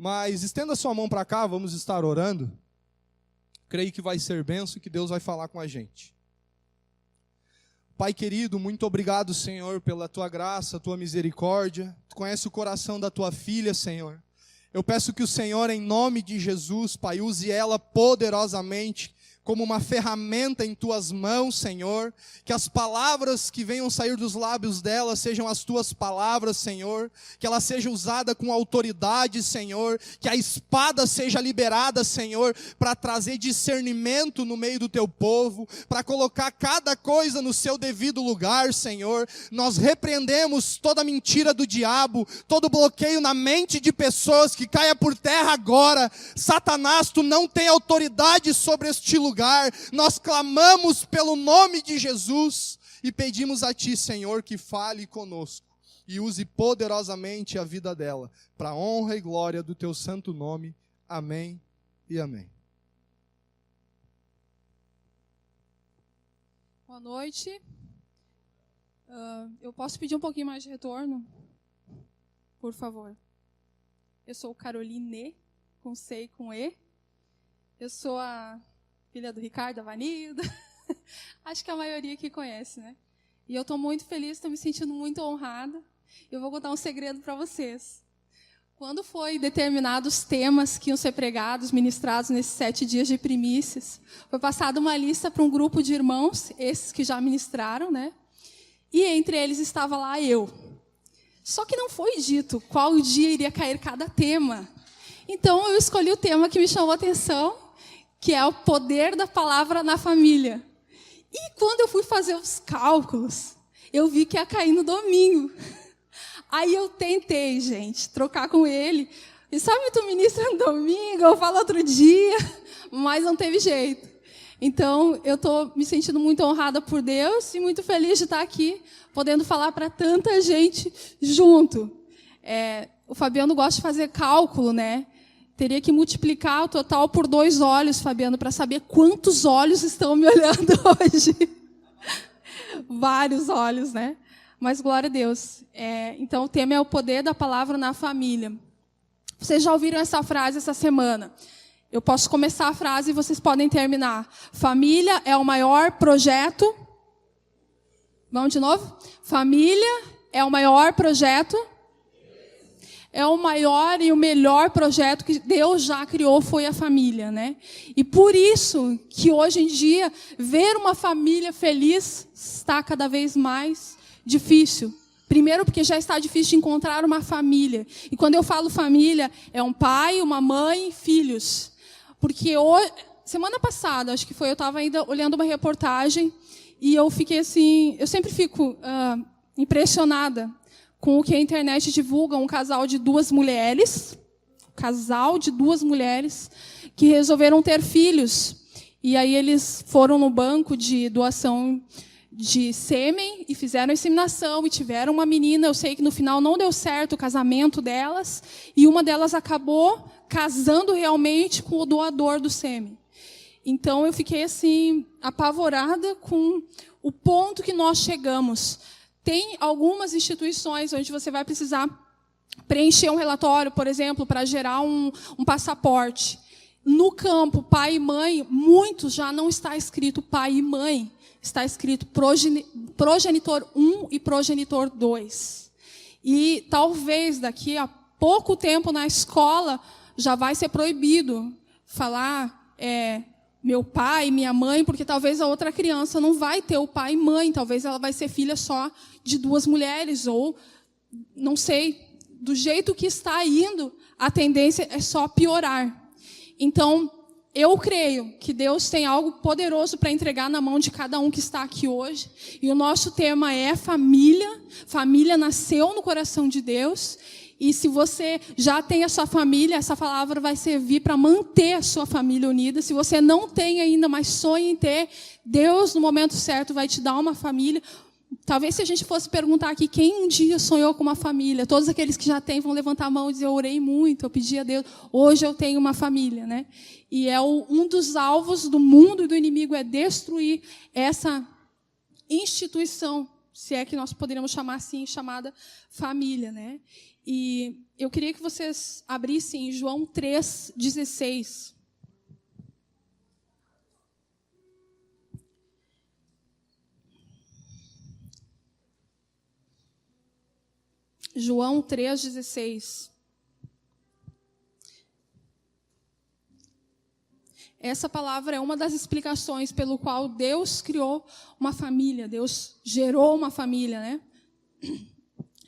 Mas estenda sua mão para cá, vamos estar orando. Creio que vai ser bênção e que Deus vai falar com a gente. Pai querido, muito obrigado, Senhor, pela Tua graça, Tua misericórdia. Tu conhece o coração da Tua filha, Senhor. Eu peço que o Senhor, em nome de Jesus, Pai, use ela poderosamente como uma ferramenta em Tuas mãos, Senhor, que as palavras que venham sair dos lábios dela sejam as Tuas palavras, Senhor, que ela seja usada com autoridade, Senhor, que a espada seja liberada, Senhor, para trazer discernimento no meio do Teu povo, para colocar cada coisa no seu devido lugar, Senhor. Nós repreendemos toda mentira do diabo, todo bloqueio na mente de pessoas, que caia por terra agora. Satanás, Tu não tem autoridade sobre este lugar. Nós clamamos pelo nome de Jesus e pedimos a Ti, Senhor, que fale conosco e use poderosamente a vida dela, para a honra e glória do Teu santo nome. Amém e amém. Boa noite. Eu posso pedir um pouquinho mais de retorno? Por favor. Eu sou Caroline, com C e com E. Eu sou a filha do Ricardo, a Vanilda. Acho que a maioria aqui conhece, né? E eu estou muito feliz, estou me sentindo muito honrada. Eu vou contar um segredo para vocês. Quando foi determinados os temas que iam ser pregados, ministrados nesses 7 dias de primícias, foi passada uma lista para um grupo de irmãos, esses que já ministraram, né? E entre eles estava lá eu. Só que não foi dito qual dia iria cair cada tema. Então eu escolhi o tema que me chamou a atenção, que é o poder da palavra na família. E quando eu fui fazer os cálculos, eu vi que ia cair no domingo. Aí eu tentei, gente, trocar com ele. E sabe, tu ministra no domingo, eu falo outro dia, mas não teve jeito. Então, eu estou me sentindo muito honrada por Deus e muito feliz de estar aqui, podendo falar para tanta gente junto. O Fabiano gosta de fazer cálculo, né? Teria que multiplicar o total por 2 olhos, Fabiano, para saber quantos olhos estão me olhando hoje. Vários olhos, né? Mas glória a Deus. Então, o tema é o poder da palavra na família. Vocês já ouviram essa frase essa semana? Eu posso começar a frase e vocês podem terminar. Família é o maior projeto. Vamos de novo? Família é o maior projeto. É o maior e o melhor projeto que Deus já criou, foi a família, né? E por isso que hoje em dia, ver uma família feliz está cada vez mais difícil. Primeiro porque já está difícil de encontrar uma família. E quando eu falo família, é um pai, uma mãe, filhos. Porque semana passada, acho que foi, eu estava ainda olhando uma reportagem e eu fiquei assim, eu sempre fico impressionada com o que a internet divulga, um casal de 2 mulheres, que resolveram ter filhos. E aí eles foram no banco de doação de sêmen e fizeram a inseminação e tiveram uma menina. Eu sei que no final não deu certo o casamento delas, e uma delas acabou casando realmente com o doador do sêmen. Então eu fiquei assim apavorada com o ponto que nós chegamos. Tem algumas instituições onde você vai precisar preencher um relatório, por exemplo, para gerar um passaporte. No campo, pai e mãe, muitos já não está escrito pai e mãe, está escrito progenitor 1 e progenitor 2. E talvez daqui a pouco tempo na escola já vai ser proibido falar meu pai, minha mãe, porque talvez a outra criança não vai ter o pai e mãe, talvez ela vai ser filha só de 2 mulheres, ou não sei, do jeito que está indo, a tendência é só piorar. Então, eu creio que Deus tem algo poderoso para entregar na mão de cada um que está aqui hoje, e o nosso tema é família. Família nasceu no coração de Deus. E se você já tem a sua família, essa palavra vai servir para manter a sua família unida. Se você não tem ainda, mas sonha em ter, Deus, no momento certo, vai te dar uma família. Talvez se a gente fosse perguntar aqui quem um dia sonhou com uma família, todos aqueles que já têm vão levantar a mão e dizer, eu orei muito, eu pedi a Deus, hoje eu tenho uma família, né? E um dos alvos do mundo e do inimigo é destruir essa instituição se é que nós poderíamos chamar assim, chamada família, né? E eu queria que vocês abrissem em João 3,16. João 3,16. Essa palavra é uma das explicações pelo qual Deus criou uma família, Deus gerou uma família, né?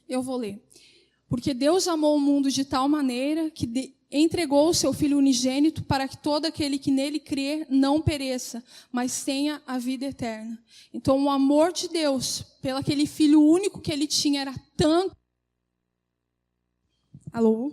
Eu vou ler. Porque Deus amou o mundo de tal maneira que entregou o seu Filho unigênito para que todo aquele que nele crê não pereça, mas tenha a vida eterna. Então, o amor de Deus pelo aquele Filho único que ele tinha era tanto... Alô?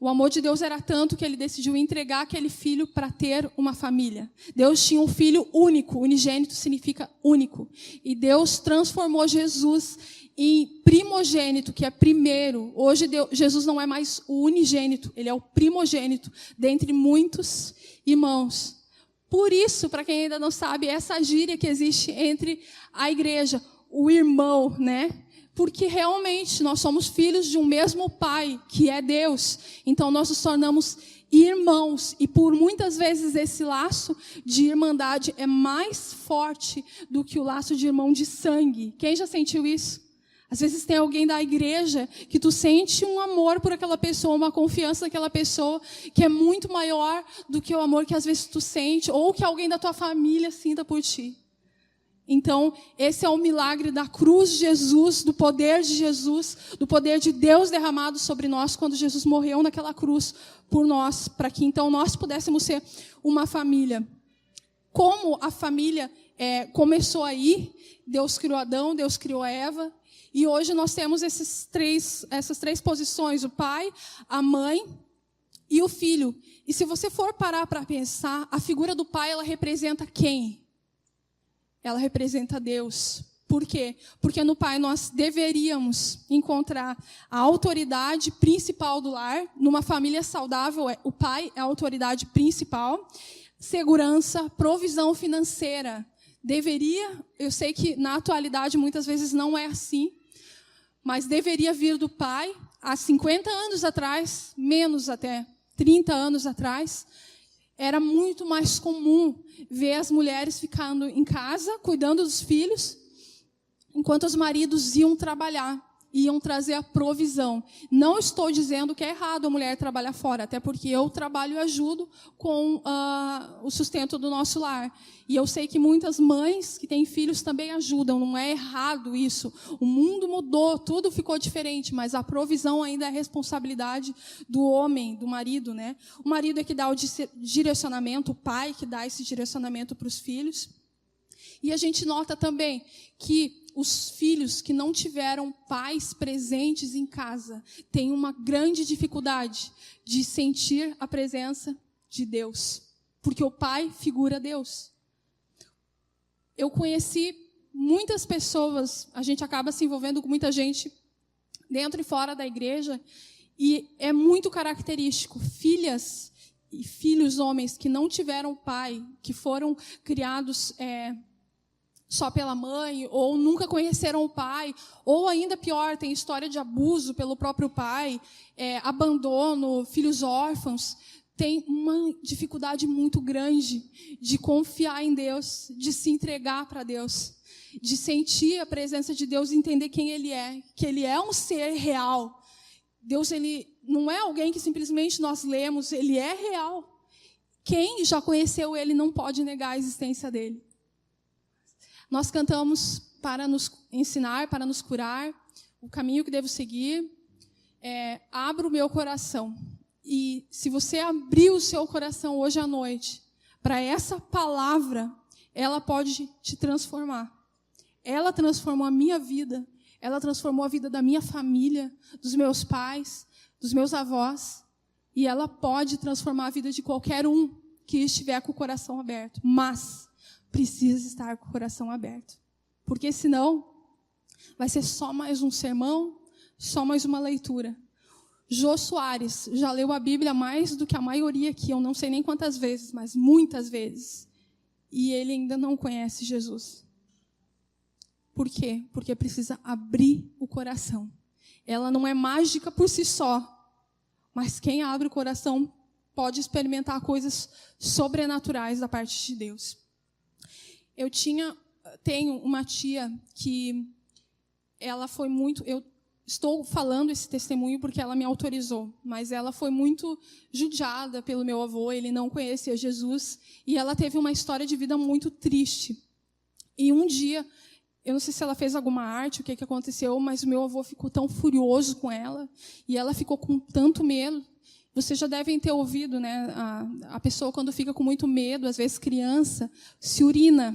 O amor de Deus era tanto que ele decidiu entregar aquele filho para ter uma família. Deus tinha um filho único, unigênito significa único. E Deus transformou Jesus em primogênito, que é primeiro. Hoje Jesus não é mais o unigênito, ele é o primogênito dentre muitos irmãos. Por isso, para quem ainda não sabe, essa gíria que existe entre a igreja, o irmão, né? Porque realmente nós somos filhos de um mesmo Pai, que é Deus. Então nós nos tornamos irmãos. E por muitas vezes esse laço de irmandade é mais forte do que o laço de irmão de sangue. Quem já sentiu isso? Às vezes tem alguém da igreja que tu sente um amor por aquela pessoa, uma confiança naquela pessoa, que é muito maior do que o amor que às vezes tu sente, ou que alguém da tua família sinta por ti. Então, esse é o milagre da cruz de Jesus, do poder de Jesus, do poder de Deus derramado sobre nós quando Jesus morreu naquela cruz por nós, para que então nós pudéssemos ser uma família. Como a família começou aí, Deus criou Adão, Deus criou Eva, e hoje nós temos essas três posições, o pai, a mãe e o filho. E se você for parar para pensar, a figura do pai, ela representa quem? Ela representa Deus. Por quê? Porque no pai nós deveríamos encontrar a autoridade principal do lar. Numa família saudável, o pai é a autoridade principal. Segurança, provisão financeira. Eu sei que na atualidade muitas vezes não é assim, mas deveria vir do pai. Há 50 anos atrás, menos até, 30 anos atrás, era muito mais comum ver as mulheres ficando em casa, cuidando dos filhos, enquanto os maridos iam trabalhar, iam trazer a provisão. Não estou dizendo que é errado a mulher trabalhar fora, até porque eu trabalho e ajudo com o sustento do nosso lar. E eu sei que muitas mães que têm filhos também ajudam, não é errado isso. O mundo mudou, tudo ficou diferente, mas a provisão ainda é responsabilidade do homem, do marido, né? O marido é que dá o direcionamento, o pai que dá esse direcionamento para os filhos. E a gente nota também que os filhos que não tiveram pais presentes em casa têm uma grande dificuldade de sentir a presença de Deus, porque o pai figura Deus. Eu conheci muitas pessoas, a gente acaba se envolvendo com muita gente dentro e fora da igreja, e é muito característico, filhas e filhos homens que não tiveram pai, que foram criados só pela mãe, ou nunca conheceram o pai, ou ainda pior, tem história de abuso pelo próprio pai, abandono, filhos órfãos, tem uma dificuldade muito grande de confiar em Deus, de se entregar para Deus, de sentir a presença de Deus e entender quem Ele é, que Ele é um ser real. Deus, Ele não é alguém que simplesmente nós lemos, Ele é real. Quem já conheceu Ele não pode negar a existência dEle. Nós cantamos para nos ensinar, para nos curar, o caminho que devo seguir. Abra o meu coração. E se você abrir o seu coração hoje à noite para essa palavra, ela pode te transformar. Ela transformou a minha vida, ela transformou a vida da minha família, dos meus pais, dos meus avós, e ela pode transformar a vida de qualquer um que estiver com o coração aberto. Mas precisa estar com o coração aberto, porque senão vai ser só mais um sermão, só mais uma leitura. Jô Soares já leu a Bíblia mais do que a maioria aqui, eu não sei nem quantas vezes, mas muitas vezes, e ele ainda não conhece Jesus. Por quê? Porque precisa abrir o coração. Ela não é mágica por si só, mas quem abre o coração pode experimentar coisas sobrenaturais da parte de Deus. Tenho uma tia que ela foi muito... Eu estou falando esse testemunho porque ela me autorizou, mas ela foi muito judiada pelo meu avô, ele não conhecia Jesus, e ela teve uma história de vida muito triste. E um dia, eu não sei se ela fez alguma arte, o que aconteceu, mas o meu avô ficou tão furioso com ela, e ela ficou com tanto medo. Vocês já devem ter ouvido, né? A pessoa, quando fica com muito medo, às vezes criança, se urina.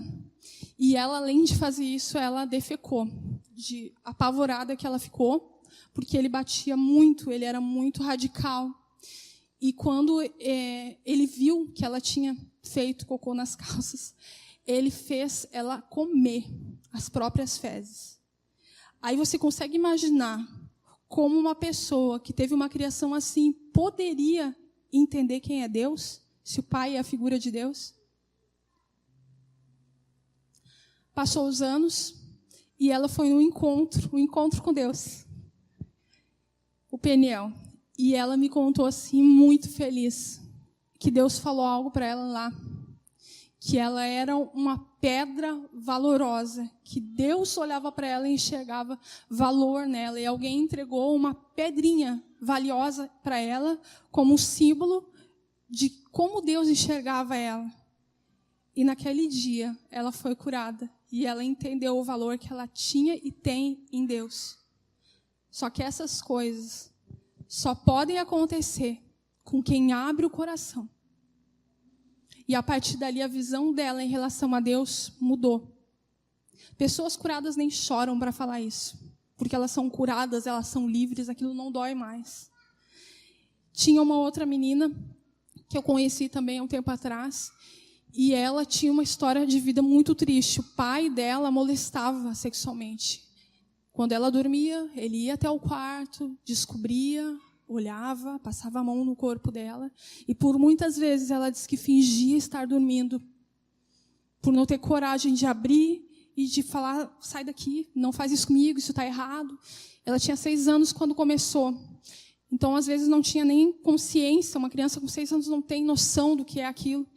E ela, além de fazer isso, ela defecou, de apavorada que ela ficou, porque ele batia muito, ele era muito radical. E quando ele viu que ela tinha feito cocô nas calças, ele fez ela comer as próprias fezes. Aí você consegue imaginar como uma pessoa que teve uma criação assim poderia entender quem é Deus, se o pai é a figura de Deus? Passou os anos e ela foi no encontro com Deus, o Peniel. E ela me contou assim, muito feliz, que Deus falou algo para ela lá, que ela era uma pedra valorosa, que Deus olhava para ela e enxergava valor nela, e alguém entregou uma pedrinha valiosa para ela, como um símbolo de como Deus enxergava ela. E naquele dia, ela foi curada, e ela entendeu o valor que ela tinha e tem em Deus. Só que essas coisas só podem acontecer com quem abre o coração. E a partir dali, a visão dela em relação a Deus mudou. Pessoas curadas nem choram para falar isso, porque elas são curadas, elas são livres, aquilo não dói mais. Tinha uma outra menina que eu conheci também há um tempo atrás, e ela tinha uma história de vida muito triste. O pai dela molestava sexualmente. Quando ela dormia, ele ia até o quarto, descobria, olhava, passava a mão no corpo dela, e por muitas vezes ela disse que fingia estar dormindo, por não ter coragem de abrir e de falar, sai daqui, não faz isso comigo, isso está errado. Ela tinha 6 anos quando começou, então às vezes não tinha nem consciência, uma criança com 6 anos não tem noção do que é aquilo.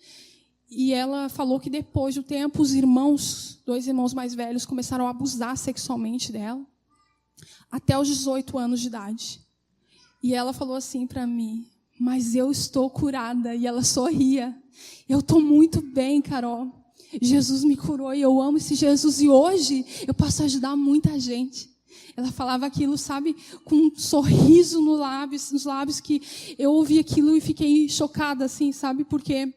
E ela falou que depois do tempo, os irmãos, 2 irmãos mais velhos, começaram a abusar sexualmente dela, até os 18 anos de idade. E ela falou assim para mim, mas eu estou curada. E ela sorria. Eu estou muito bem, Carol. Jesus me curou e eu amo esse Jesus. E hoje eu posso ajudar muita gente. Ela falava aquilo, sabe, com um sorriso nos lábios, que eu ouvi aquilo e fiquei chocada, assim, sabe, porque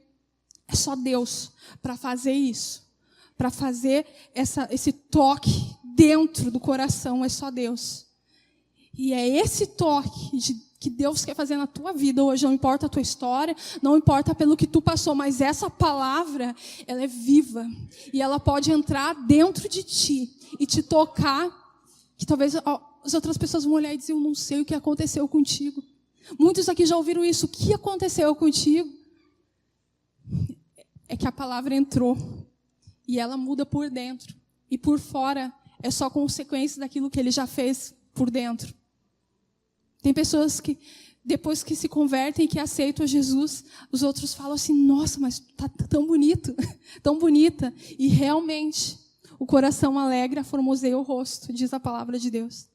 é só Deus para fazer isso. Para fazer esse toque dentro do coração, é só Deus. E é esse toque que Deus quer fazer na tua vida hoje. Não importa a tua história, não importa pelo que tu passou, mas essa palavra, ela é viva. E ela pode entrar dentro de ti e te tocar, que talvez as outras pessoas vão olhar e dizer, eu não sei o que aconteceu contigo. Muitos aqui já ouviram isso. O que aconteceu contigo? É que a palavra entrou. E ela muda por dentro. E por fora é só consequência daquilo que ele já fez por dentro. Tem pessoas que, depois que se convertem e que aceitam Jesus, os outros falam assim, nossa, mas tá tão bonito, tão bonita. E realmente, o coração alegra, formoseia o rosto, diz a palavra de Deus.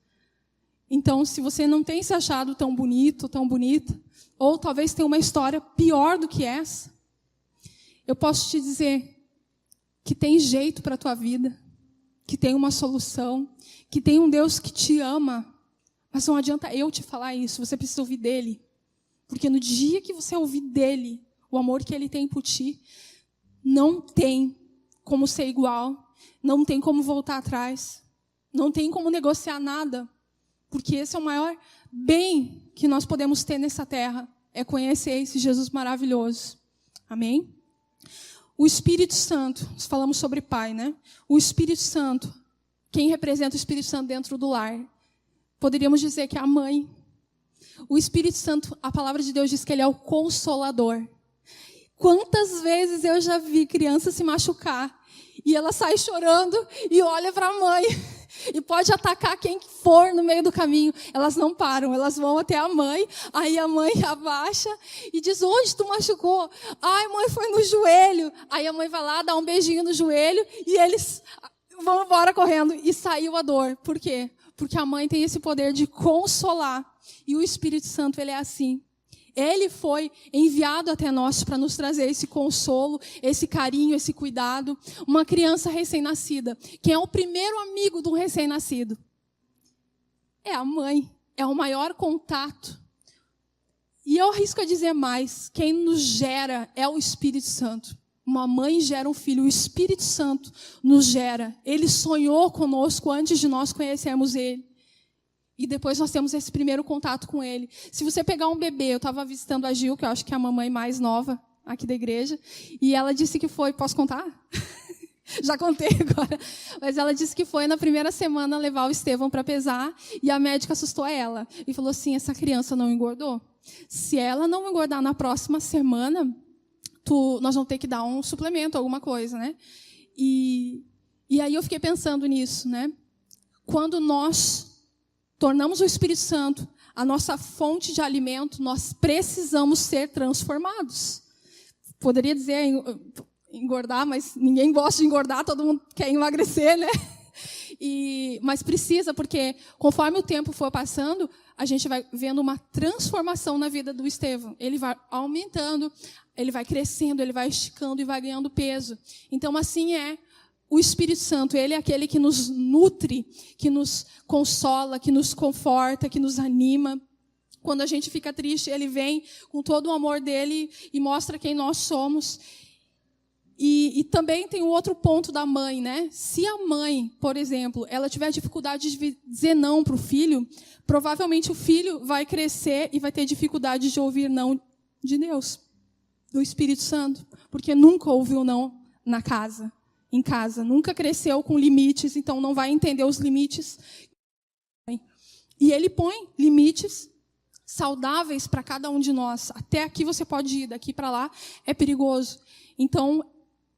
Então, se você não tem se achado tão bonito, tão bonita, ou talvez tenha uma história pior do que essa, eu posso te dizer que tem jeito para a tua vida, que tem uma solução, que tem um Deus que te ama. Mas não adianta eu te falar isso, você precisa ouvir dele. Porque no dia que você ouvir dele, o amor que ele tem por ti, não tem como ser igual, não tem como voltar atrás, não tem como negociar nada. Porque esse é o maior bem que nós podemos ter nessa terra, é conhecer esse Jesus maravilhoso. Amém? O Espírito Santo, nós falamos sobre Pai, né? O Espírito Santo, quem representa o Espírito Santo dentro do lar? Poderíamos dizer que é a mãe. O Espírito Santo, a palavra de Deus diz que ele é o Consolador. Quantas vezes eu já vi criança se machucar E ela sai chorando e olha para a mãe. E pode atacar quem for no meio do caminho. Elas não param, elas vão até a mãe. Aí a mãe abaixa e diz, onde tu machucou? Ai, mãe, foi no joelho. Aí a mãe vai lá, dá um beijinho no joelho e eles vão embora correndo. E saiu a dor. Por quê? Porque a mãe tem esse poder de consolar. E o Espírito Santo, ele é assim. Ele foi enviado até nós para nos trazer esse consolo, esse carinho, esse cuidado. Uma criança recém-nascida. Quem é o primeiro amigo do recém-nascido? É a mãe. É o maior contato. E eu arrisco a dizer mais. Quem nos gera é o Espírito Santo. Uma mãe gera um filho. O Espírito Santo nos gera. Ele sonhou conosco antes de nós conhecermos Ele. E depois nós temos esse primeiro contato com Ele. Se você pegar um bebê, eu estava visitando a Gil, que eu acho que é a mamãe mais nova aqui da igreja, e ela disse que foi... Posso contar? Já contei agora. Mas ela disse que foi na primeira semana levar o Estevão para pesar, e a médica assustou ela. E falou assim, essa criança não engordou? Se ela não engordar na próxima semana, nós vamos ter que dar um suplemento, alguma coisa, né? E aí eu fiquei pensando nisso, né? Quando nós tornamos o Espírito Santo a nossa fonte de alimento, nós precisamos ser transformados. Poderia dizer engordar, mas ninguém gosta de engordar, todo mundo quer emagrecer, né? Mas precisa, porque conforme o tempo for passando, a gente vai vendo uma transformação na vida do Estevão. Ele vai aumentando, ele vai crescendo, ele vai esticando e vai ganhando peso. Então, assim é. O Espírito Santo, ele é aquele que nos nutre, que nos consola, que nos conforta, que nos anima. Quando a gente fica triste, ele vem com todo o amor dele e mostra quem nós somos. E também tem o outro ponto da mãe, né? Se a mãe, por exemplo, ela tiver dificuldade de dizer não para o filho, provavelmente o filho vai crescer e vai ter dificuldade de ouvir não de Deus, do Espírito Santo, porque nunca ouviu não em casa, nunca cresceu com limites, então não vai entender os limites. E ele põe limites saudáveis para cada um de nós. Até aqui você pode ir, daqui para lá é perigoso. Então,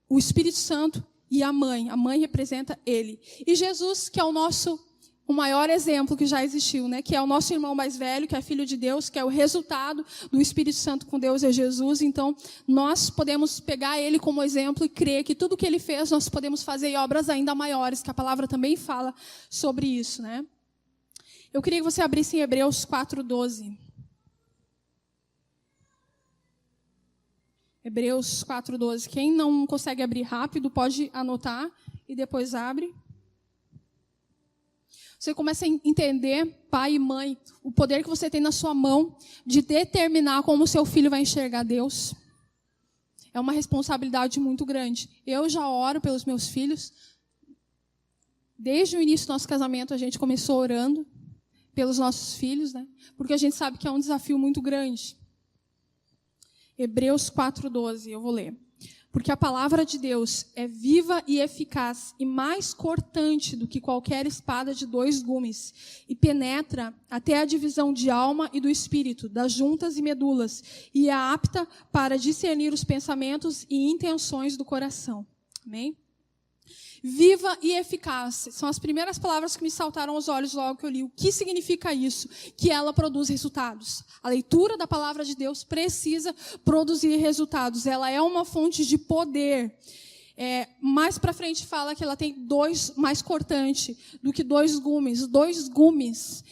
o Espírito Santo e a mãe representa ele. E Jesus, que é o maior exemplo que já existiu, né? Que é o nosso irmão mais velho, que é filho de Deus, que é o resultado do Espírito Santo com Deus, é Jesus. Então, nós podemos pegar ele como exemplo e crer que tudo que ele fez, nós podemos fazer em obras ainda maiores, que a palavra também fala sobre isso, né? Eu queria que você abrisse em Hebreus 4:12. Hebreus 4:12. Quem não consegue abrir rápido, pode anotar e depois abre. Você começa a entender, pai e mãe, o poder que você tem na sua mão de determinar como o seu filho vai enxergar Deus. É uma responsabilidade muito grande. Eu já oro pelos meus filhos. Desde o início do nosso casamento, a gente começou orando pelos nossos filhos, né? Porque a gente sabe que é um desafio muito grande. Hebreus 4:12, eu vou ler. Porque a palavra de Deus é viva e eficaz e mais cortante do que qualquer espada de 2 gumes e penetra até a divisão de alma e do espírito, das juntas e medulas, e é apta para discernir os pensamentos e intenções do coração. Amém? Viva e eficaz. São as primeiras palavras que me saltaram aos olhos logo que eu li. O que significa isso? Que ela produz resultados. A leitura da palavra de Deus precisa produzir resultados. Ela é uma fonte de poder. Mais para frente fala que ela tem mais cortante do que 2 gumes. 2 gumes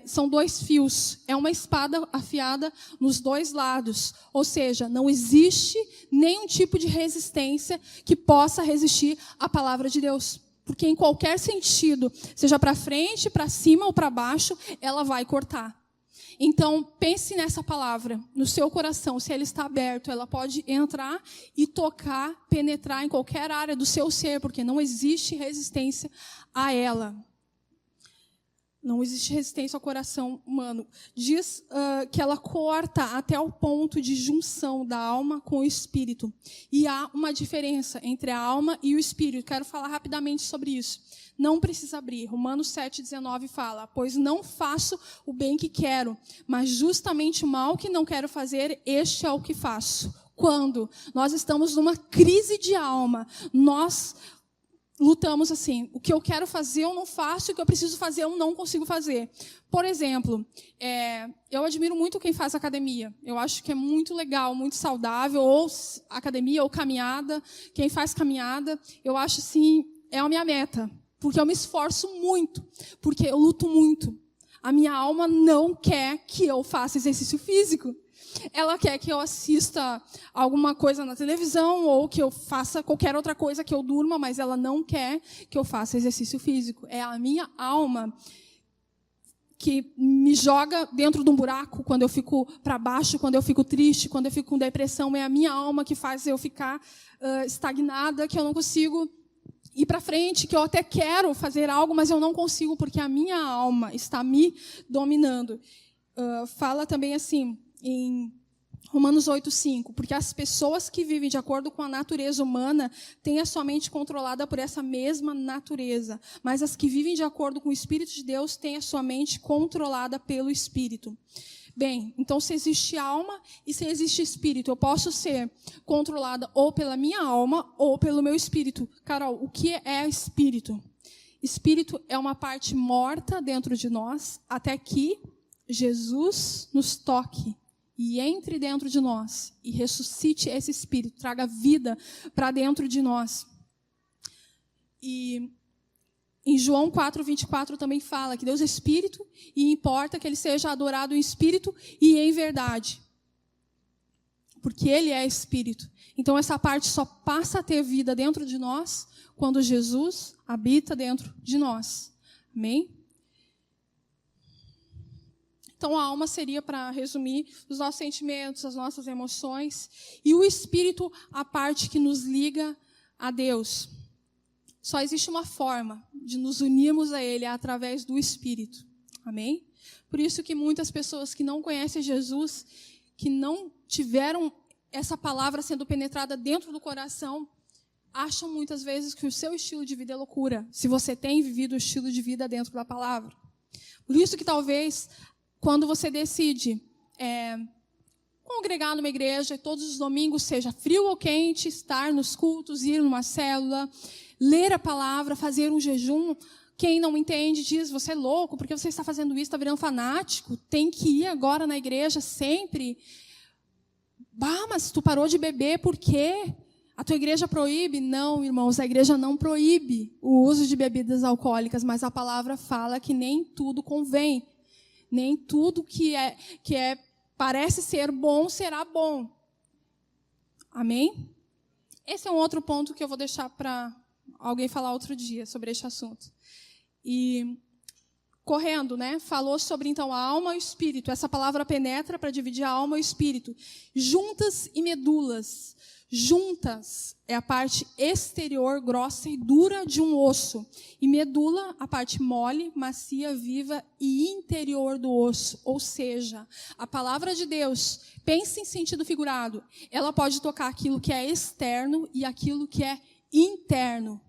são 2 fios. É uma espada afiada nos 2 lados. Ou seja, não existe nenhum tipo de resistência que possa resistir à palavra de Deus. Porque em qualquer sentido, seja para frente, para cima ou para baixo, ela vai cortar. Então, pense nessa palavra, no seu coração. Se ele está aberto, ela pode entrar e tocar, penetrar em qualquer área do seu ser, porque não existe resistência a ela. Não existe resistência ao coração humano. Diz que ela corta até o ponto de junção da alma com o espírito. E há uma diferença entre a alma e o espírito. Quero falar rapidamente sobre isso. Não precisa abrir. Romanos 7,19 fala: pois não faço o bem que quero, mas justamente o mal que não quero fazer, este é o que faço. quando nós estamos numa crise de alma, nós lutamos assim, o que eu quero fazer eu não faço, o que eu preciso fazer eu não consigo fazer. Por exemplo, eu admiro muito quem faz academia. Eu acho que é muito legal, muito saudável, ou academia ou caminhada. Quem faz caminhada, eu acho assim, é a minha meta. Porque eu me esforço muito, porque eu luto muito. A minha alma não quer que eu faça exercício físico. Ela quer que eu assista alguma coisa na televisão ou que eu faça qualquer outra coisa, que eu durma, mas ela não quer que eu faça exercício físico. É a minha alma que me joga dentro de um buraco quando eu fico para baixo, quando eu fico triste, quando eu fico com depressão. É a minha alma que faz eu ficar estagnada, que eu não consigo ir para frente, que eu até quero fazer algo, mas eu não consigo porque a minha alma está me dominando. Fala também assim, em Romanos 8:5, porque as pessoas que vivem de acordo com a natureza humana têm a sua mente controlada por essa mesma natureza, mas as que vivem de acordo com o Espírito de Deus têm a sua mente controlada pelo Espírito. Bem, então se existe alma e se existe espírito, eu posso ser controlada ou pela minha alma ou pelo meu espírito. Carol, o que é espírito? Espírito é uma parte morta dentro de nós até que Jesus nos toque e entre dentro de nós e ressuscite esse espírito, traga vida para dentro de nós. E em João 4:24 também fala que Deus é espírito e importa que ele seja adorado em espírito e em verdade. Porque ele é espírito. Então essa parte só passa a ter vida dentro de nós quando Jesus habita dentro de nós. Amém? Então, a alma seria, para resumir, os nossos sentimentos, as nossas emoções. E o espírito, a parte que nos liga a Deus. Só existe uma forma de nos unirmos a Ele, através do espírito. Amém? Por isso que muitas pessoas que não conhecem Jesus, que não tiveram essa palavra sendo penetrada dentro do coração, acham muitas vezes que o seu estilo de vida é loucura, se você tem vivido o estilo de vida dentro da palavra. Por isso que talvez, quando você decide congregar numa igreja, e todos os domingos, seja frio ou quente, estar nos cultos, ir numa célula, ler a palavra, fazer um jejum, quem não entende diz, você é louco, porque você está fazendo isso, está virando fanático, tem que ir agora na igreja sempre. Bah, mas tu parou de beber, por quê? A tua igreja proíbe? Não, irmãos, a igreja não proíbe o uso de bebidas alcoólicas, mas a palavra fala que nem tudo convém. Nem tudo que parece ser bom será bom. Amém? Esse é um outro ponto que eu vou deixar para alguém falar outro dia sobre este assunto. E correndo, né? Falou sobre então a alma e o espírito. Essa palavra penetra para dividir a alma e o espírito. Juntas e medulas. Juntas é a parte exterior, grossa e dura de um osso. E medula, a parte mole, macia, viva e interior do osso. Ou seja, a palavra de Deus, pense em sentido figurado, ela pode tocar aquilo que é externo e aquilo que é interno.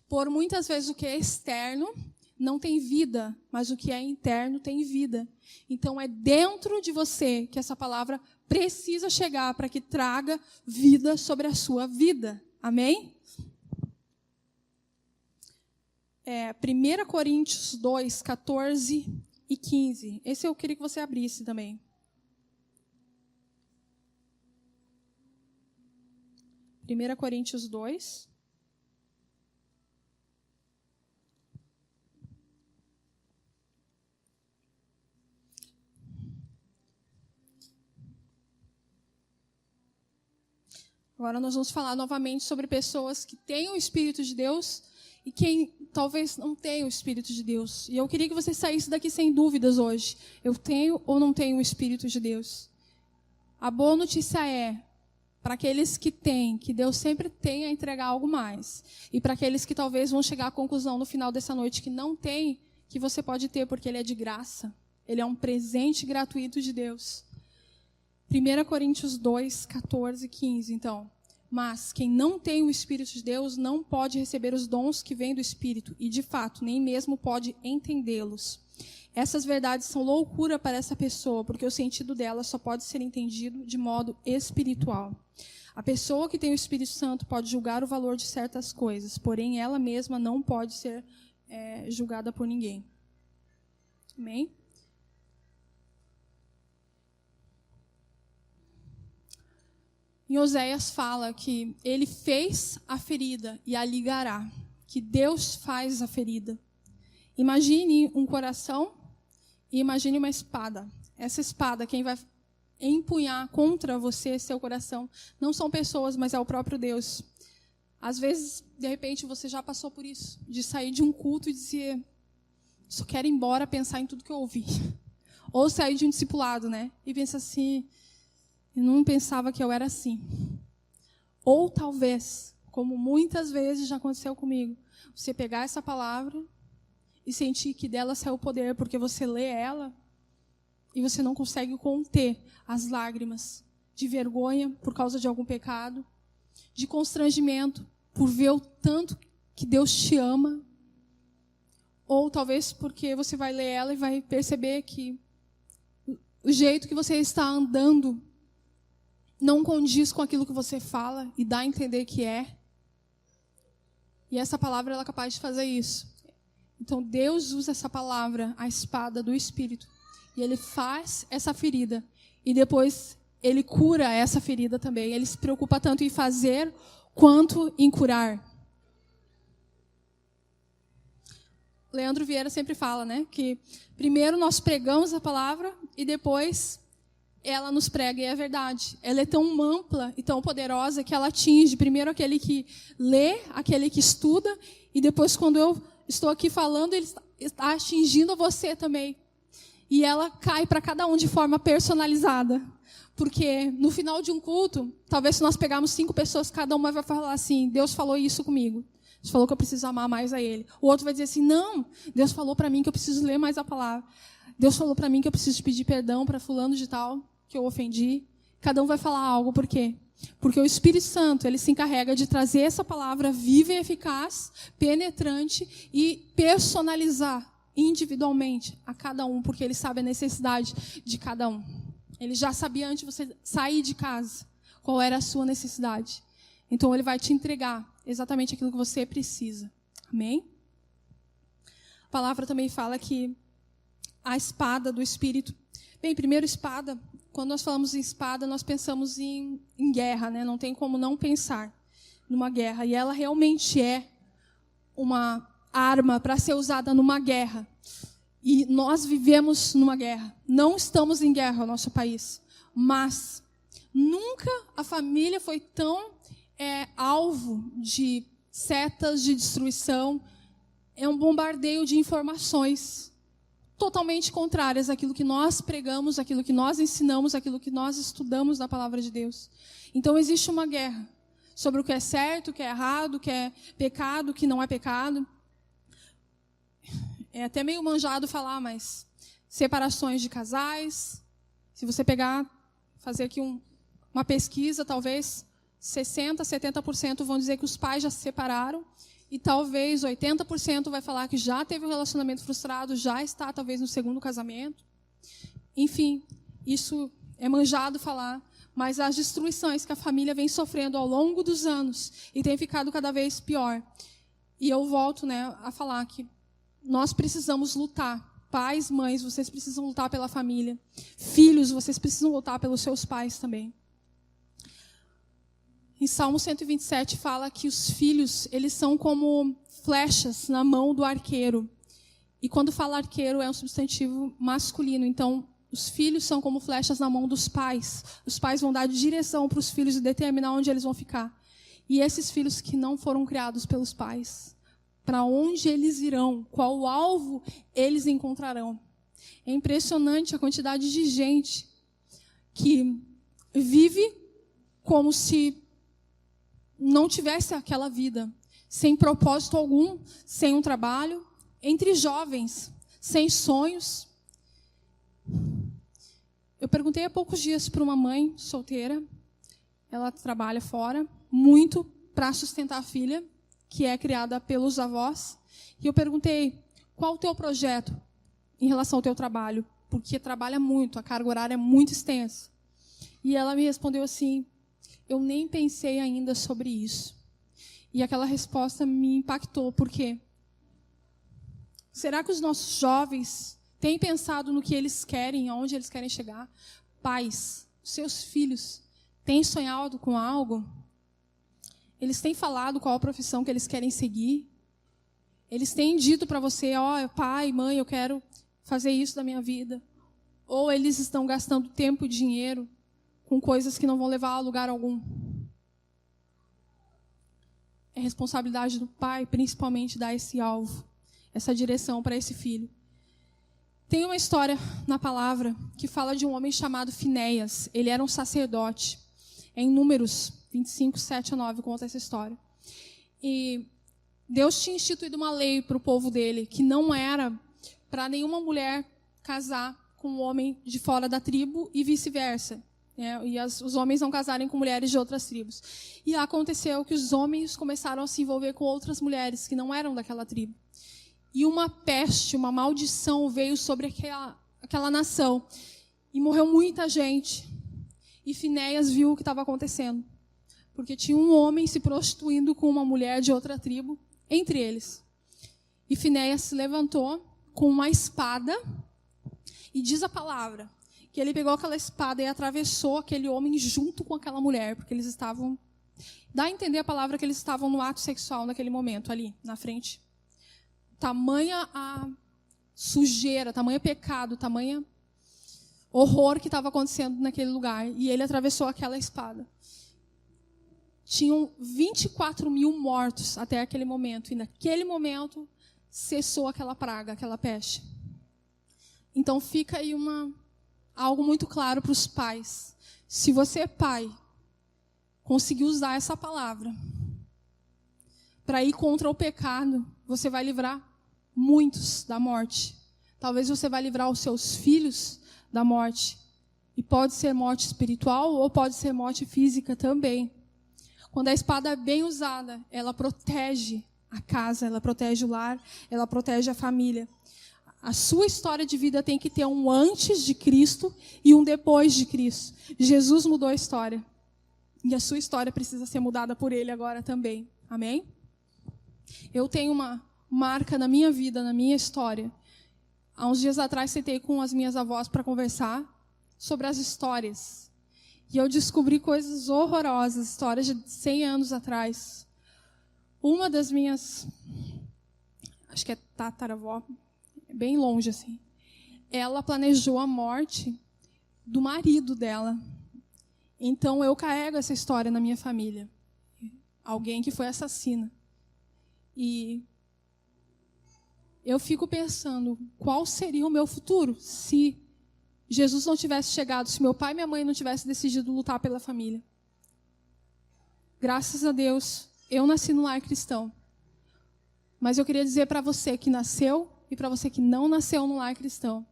Por muitas vezes o que é externo não tem vida, mas o que é interno tem vida. Então é dentro de você que essa palavra precisa chegar para que traga vida sobre a sua vida. Amém? 1 Coríntios 2, 14 e 15. Esse eu queria que você abrisse também. 1 Coríntios 2. Agora nós vamos falar novamente sobre pessoas que têm o Espírito de Deus e quem talvez não tenha o Espírito de Deus. E eu queria que você saísse daqui sem dúvidas hoje. Eu tenho ou não tenho o Espírito de Deus? A boa notícia é, para aqueles que têm, que Deus sempre tem a entregar algo mais. E para aqueles que talvez vão chegar à conclusão no final dessa noite que não tem, que você pode ter, porque Ele é de graça. Ele é um presente gratuito de Deus. 1 Coríntios 2, 14 e 15, então. Mas quem não tem o Espírito de Deus não pode receber os dons que vêm do Espírito, e de fato nem mesmo pode entendê-los. Essas verdades são loucura para essa pessoa, porque o sentido delas só pode ser entendido de modo espiritual. A pessoa que tem o Espírito Santo pode julgar o valor de certas coisas, porém ela mesma não pode ser julgada por ninguém. Amém? Em Oséias fala que ele fez a ferida e a ligará, que Deus faz a ferida. Imagine um coração e imagine uma espada. Essa espada, quem vai empunhar contra você, seu coração, não são pessoas, mas é o próprio Deus. Às vezes, de repente, você já passou por isso, de sair de um culto e dizer, só quero ir embora pensar em tudo que eu ouvi. Ou sair de um discipulado, né? E pensa assim, eu não pensava que eu era assim. Ou talvez, como muitas vezes já aconteceu comigo, você pegar essa palavra e sentir que dela saiu o poder, porque você lê ela e você não consegue conter as lágrimas de vergonha por causa de algum pecado, de constrangimento por ver o tanto que Deus te ama, ou talvez porque você vai ler ela e vai perceber que o jeito que você está andando não condiz com aquilo que você fala e dá a entender que é. E essa palavra ela é capaz de fazer isso. Então Deus usa essa palavra, a espada do Espírito, e Ele faz essa ferida. E depois Ele cura essa ferida também. Ele se preocupa tanto em fazer quanto em curar. Leandro Vieira sempre fala, né, que primeiro nós pregamos a palavra e depois ela nos prega, e é verdade. Ela é tão ampla e tão poderosa que ela atinge primeiro aquele que lê, aquele que estuda, e depois, quando eu estou aqui falando, ele está atingindo você também. E ela cai para cada um de forma personalizada. Porque no final de um culto, talvez se nós pegarmos 5 pessoas, cada uma vai falar assim, Deus falou isso comigo. Deus falou que eu preciso amar mais a Ele. O outro vai dizer assim, não, Deus falou para mim que eu preciso ler mais a palavra. Deus falou para mim que eu preciso pedir perdão para fulano de tal, que eu ofendi. Cada um vai falar algo, por quê? Porque o Espírito Santo, ele se encarrega de trazer essa palavra viva e eficaz, penetrante e personalizar individualmente a cada um, porque ele sabe a necessidade de cada um. Ele já sabia antes de você sair de casa qual era a sua necessidade. Então ele vai te entregar exatamente aquilo que você precisa. Amém? A palavra também fala que a espada do Espírito. Bem, primeiro espada, quando nós falamos em espada, nós pensamos em guerra, né? Não tem como não pensar numa guerra. E ela realmente é uma arma para ser usada numa guerra. E nós vivemos numa guerra. Não estamos em guerra no nosso país. Mas nunca a família foi tão alvo de setas de destruição. É um bombardeio de informações totalmente contrárias àquilo que nós pregamos, àquilo que nós ensinamos, àquilo que nós estudamos na palavra de Deus. Então existe uma guerra sobre o que é certo, o que é errado, o que é pecado, o que não é pecado. É até meio manjado falar, mas separações de casais, se você pegar, fazer aqui uma pesquisa, talvez 60%, 70% vão dizer que os pais já se separaram, e talvez 80% vai falar que já teve um relacionamento frustrado, já está talvez no segundo casamento. Enfim, isso é manjado falar, mas as destruições que a família vem sofrendo ao longo dos anos e tem ficado cada vez pior. E eu volto, a falar que nós precisamos lutar. Pais, mães, vocês precisam lutar pela família. Filhos, vocês precisam lutar pelos seus pais também. Em Salmo 127 fala que os filhos, eles são como flechas na mão do arqueiro. E quando fala arqueiro, é um substantivo masculino. Então, os filhos são como flechas na mão dos pais. Os pais vão dar direção para os filhos e determinar onde eles vão ficar. E esses filhos que não foram criados pelos pais, para onde eles irão? Qual alvo eles encontrarão? É impressionante a quantidade de gente que vive como se não tivesse aquela vida, sem propósito algum, sem um trabalho, entre jovens, sem sonhos. Eu perguntei há poucos dias para uma mãe solteira, ela trabalha fora, muito para sustentar a filha, que é criada pelos avós, e eu perguntei, qual o teu projeto em relação ao teu trabalho, porque trabalha muito, a carga horária é muito extensa. E ela me respondeu assim, eu nem pensei ainda sobre isso. E aquela resposta me impactou, por quê? Será que os nossos jovens têm pensado no que eles querem, aonde eles querem chegar? Pais, seus filhos, têm sonhado com algo? Eles têm falado qual a profissão que eles querem seguir? Eles têm dito para você, pai, mãe, eu quero fazer isso da minha vida. Ou eles estão gastando tempo e dinheiro com coisas que não vão levar a lugar algum. É responsabilidade do pai, principalmente, dar esse alvo, essa direção para esse filho. Tem uma história na palavra que fala de um homem chamado Finéias. Ele era um sacerdote. Em Números 25, 7 a 9, conta essa história. E Deus tinha instituído uma lei para o povo dele, que não era para nenhuma mulher casar com um homem de fora da tribo e vice-versa. E os homens não casarem com mulheres de outras tribos. E aconteceu que os homens começaram a se envolver com outras mulheres que não eram daquela tribo. E uma peste, uma maldição veio sobre aquela nação. E morreu muita gente. E Finéias viu o que estava acontecendo. Porque tinha um homem se prostituindo com uma mulher de outra tribo, entre eles. E Finéias se levantou com uma espada, e diz a palavra, que ele pegou aquela espada e atravessou aquele homem junto com aquela mulher, porque eles estavam... Dá a entender a palavra que eles estavam no ato sexual naquele momento, ali, na frente. Tamanha a sujeira, tamanho pecado, tamanha horror que estava acontecendo naquele lugar. E ele atravessou aquela espada. Tinham 24 mil mortos até aquele momento. E naquele momento cessou aquela praga, aquela peste. Então fica aí algo muito claro para os pais. Se você é pai, conseguir usar essa palavra para ir contra o pecado, você vai livrar muitos da morte. Talvez você vai livrar os seus filhos da morte. E pode ser morte espiritual ou pode ser morte física também. Quando a espada é bem usada, ela protege a casa, ela protege o lar, ela protege a família. A sua história de vida tem que ter um antes de Cristo e um depois de Cristo. Jesus mudou a história. E a sua história precisa ser mudada por Ele agora também. Amém? Eu tenho uma marca na minha vida, na minha história. Há uns dias atrás, sentei com as minhas avós para conversar sobre as histórias. E eu descobri coisas horrorosas, histórias de 100 anos atrás. Uma das minhas, acho que é tataravó, bem longe assim, ela planejou a morte do marido dela. Então eu carrego essa história na minha família. Alguém que foi assassina. E eu fico pensando, qual seria o meu futuro se Jesus não tivesse chegado, se meu pai e minha mãe não tivessem decidido lutar pela família. Graças a Deus, eu nasci no lar cristão. Mas eu queria dizer para você que nasceu e para você que não nasceu no lar cristão.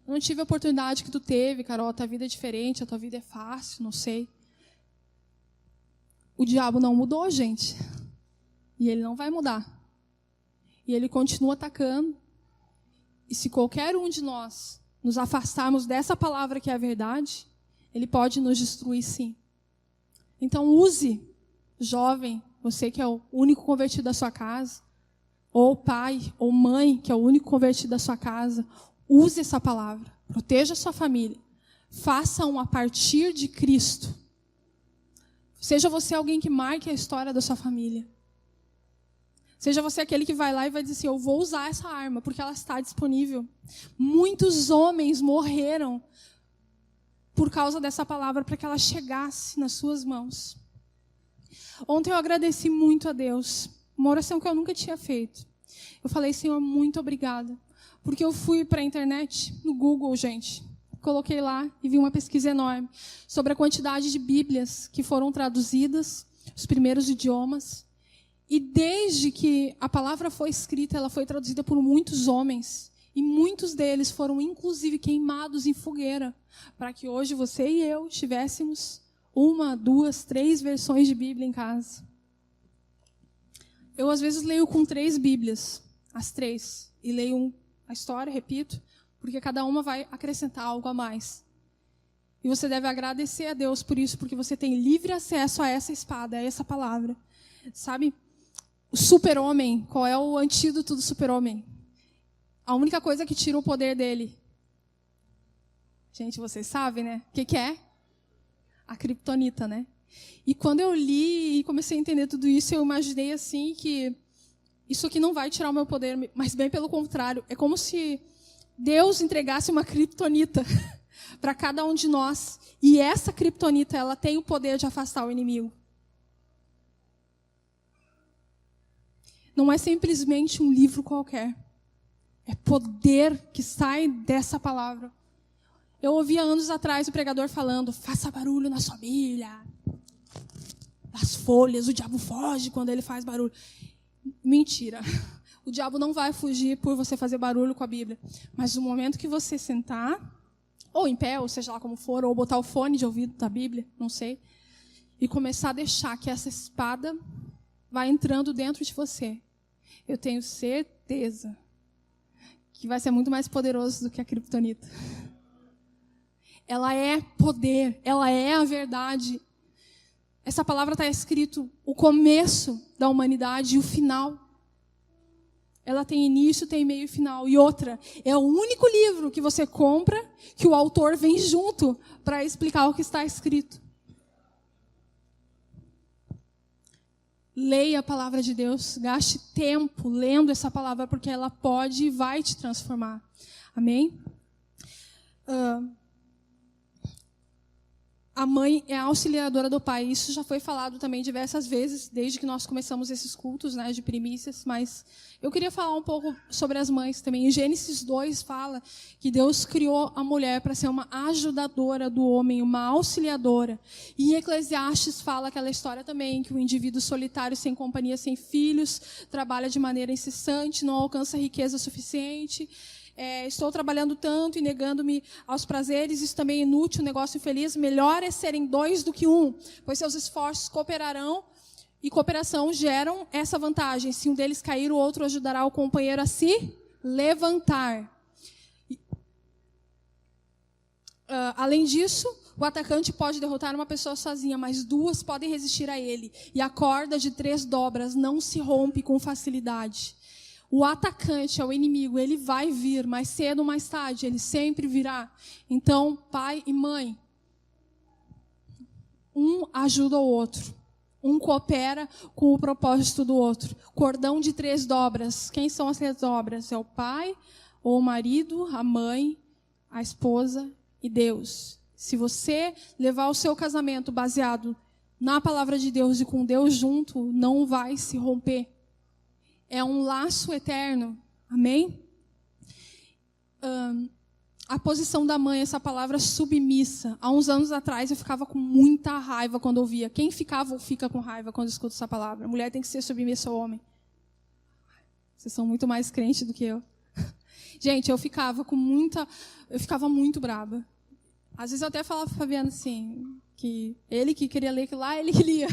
Eu não tive a oportunidade que tu teve, Carol, a tua vida é diferente, a tua vida é fácil, não sei. O diabo não mudou, gente. E ele não vai mudar. E ele continua atacando. E se qualquer um de nós nos afastarmos dessa palavra que é a verdade, ele pode nos destruir, sim. Então use, jovem, você que é o único convertido da sua casa, ou pai, ou mãe, que é o único convertido da sua casa, use essa palavra, proteja a sua família, faça-o a partir de Cristo. Seja você alguém que marque a história da sua família. Seja você aquele que vai lá e vai dizer assim, eu vou usar essa arma, porque ela está disponível. Muitos homens morreram por causa dessa palavra, para que ela chegasse nas suas mãos. Ontem eu agradeci muito a Deus, uma oração que eu nunca tinha feito. Eu falei, Senhor, muito obrigada. Porque eu fui para a internet, no Google, gente. Coloquei lá e vi uma pesquisa enorme sobre a quantidade de Bíblias que foram traduzidas, os primeiros idiomas. E desde que a palavra foi escrita, ela foi traduzida por muitos homens. E muitos deles foram, inclusive, queimados em fogueira. Para que hoje você e eu tivéssemos 1, 2, 3 versões de Bíblia em casa. Eu, às vezes, leio com 3 Bíblias, as 3. E leio a história, repito, porque cada uma vai acrescentar algo a mais. E você deve agradecer a Deus por isso, porque você tem livre acesso a essa espada, a essa palavra. Sabe? O super-homem, qual é o antídoto do super-homem? A única coisa que tira o poder dele. Gente, vocês sabem, né? O que é? A criptonita, né? E quando eu li e comecei a entender tudo isso, eu imaginei assim que isso aqui não vai tirar o meu poder, mas bem pelo contrário. É como se Deus entregasse uma criptonita para cada um de nós. E essa criptonita, ela tem o poder de afastar o inimigo. Não é simplesmente um livro qualquer. É poder que sai dessa palavra. Eu ouvi há anos atrás o pregador falando, faça barulho na sua Bíblia. As folhas, o diabo foge quando ele faz barulho. Mentira. O diabo não vai fugir por você fazer barulho com a Bíblia. Mas no momento que você sentar, ou em pé, ou seja lá como for, ou botar o fone de ouvido da Bíblia, não sei, e começar a deixar que essa espada vai entrando dentro de você, eu tenho certeza que vai ser muito mais poderoso do que a criptonita. Ela é poder, ela é a verdade. Essa palavra está escrito o começo da humanidade e o final. Ela tem início, tem meio e final. E outra, é o único livro que você compra que o autor vem junto para explicar o que está escrito. Leia a palavra de Deus, gaste tempo lendo essa palavra, porque ela pode e vai te transformar. Amém? A mãe é a auxiliadora do pai. Isso já foi falado também diversas vezes, desde que nós começamos esses cultos, né, de primícias. Mas eu queria falar um pouco sobre as mães também. Em Gênesis 2 fala que Deus criou a mulher para ser uma ajudadora do homem, uma auxiliadora. E em Eclesiastes fala aquela história também, que o indivíduo solitário, sem companhia, sem filhos, trabalha de maneira incessante, não alcança riqueza suficiente. Estou trabalhando tanto e negando-me aos prazeres, isso também é inútil, negócio infeliz. Melhor é serem dois do que um, pois seus esforços cooperarão e cooperação geram essa vantagem. Se um deles cair, o outro ajudará o companheiro a se levantar. Além disso, o atacante pode derrotar uma pessoa sozinha, mas duas podem resistir a ele. E a corda de 3 dobras não se rompe com facilidade. O atacante é o inimigo, ele vai vir mais cedo ou mais tarde, ele sempre virá. Então, pai e mãe, um ajuda o outro. Um coopera com o propósito do outro. Cordão de 3 dobras. Quem são as 3 dobras? É o pai, ou o marido, a mãe, a esposa e Deus. Se você levar o seu casamento baseado na palavra de Deus e com Deus junto, não vai se romper. É um laço eterno. Amém? A posição da mãe, essa palavra submissa. Há uns anos atrás eu ficava com muita raiva quando ouvia. Quem ficava ou fica com raiva quando escuta essa palavra? A mulher tem que ser submissa ao homem. Vocês são muito mais crentes do que eu. Gente, eu ficava muito brava. Às vezes eu até falava para Fabiana assim, que ele que queria ler aquilo lá, ele que lia.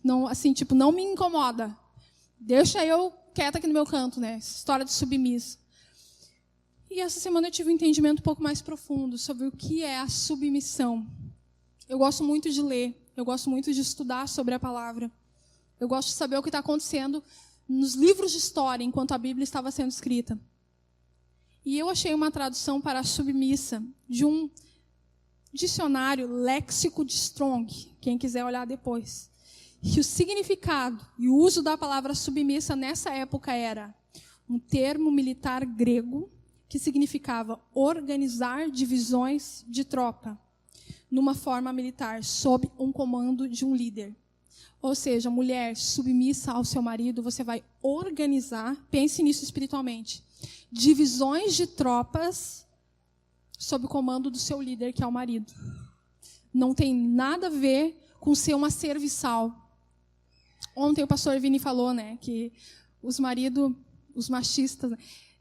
Não, assim, tipo, não me incomoda. Deixa eu quieta aqui no meu canto, né? Essa história de submissa. E essa semana eu tive um entendimento um pouco mais profundo sobre o que é a submissão. Eu gosto muito de ler, eu gosto muito de estudar sobre a palavra. Eu gosto de saber o que está acontecendo nos livros de história, enquanto a Bíblia estava sendo escrita. E eu achei uma tradução para submissa de um dicionário léxico de Strong, quem quiser olhar depois. E o significado e o uso da palavra submissa nessa época era um termo militar grego que significava organizar divisões de tropa numa forma militar, sob um comando de um líder. Ou seja, mulher submissa ao seu marido, você vai organizar, pense nisso espiritualmente, divisões de tropas sob o comando do seu líder, que é o marido. Não tem nada a ver com ser uma serviçal. Ontem o pastor Vini falou, né, que os maridos, os machistas,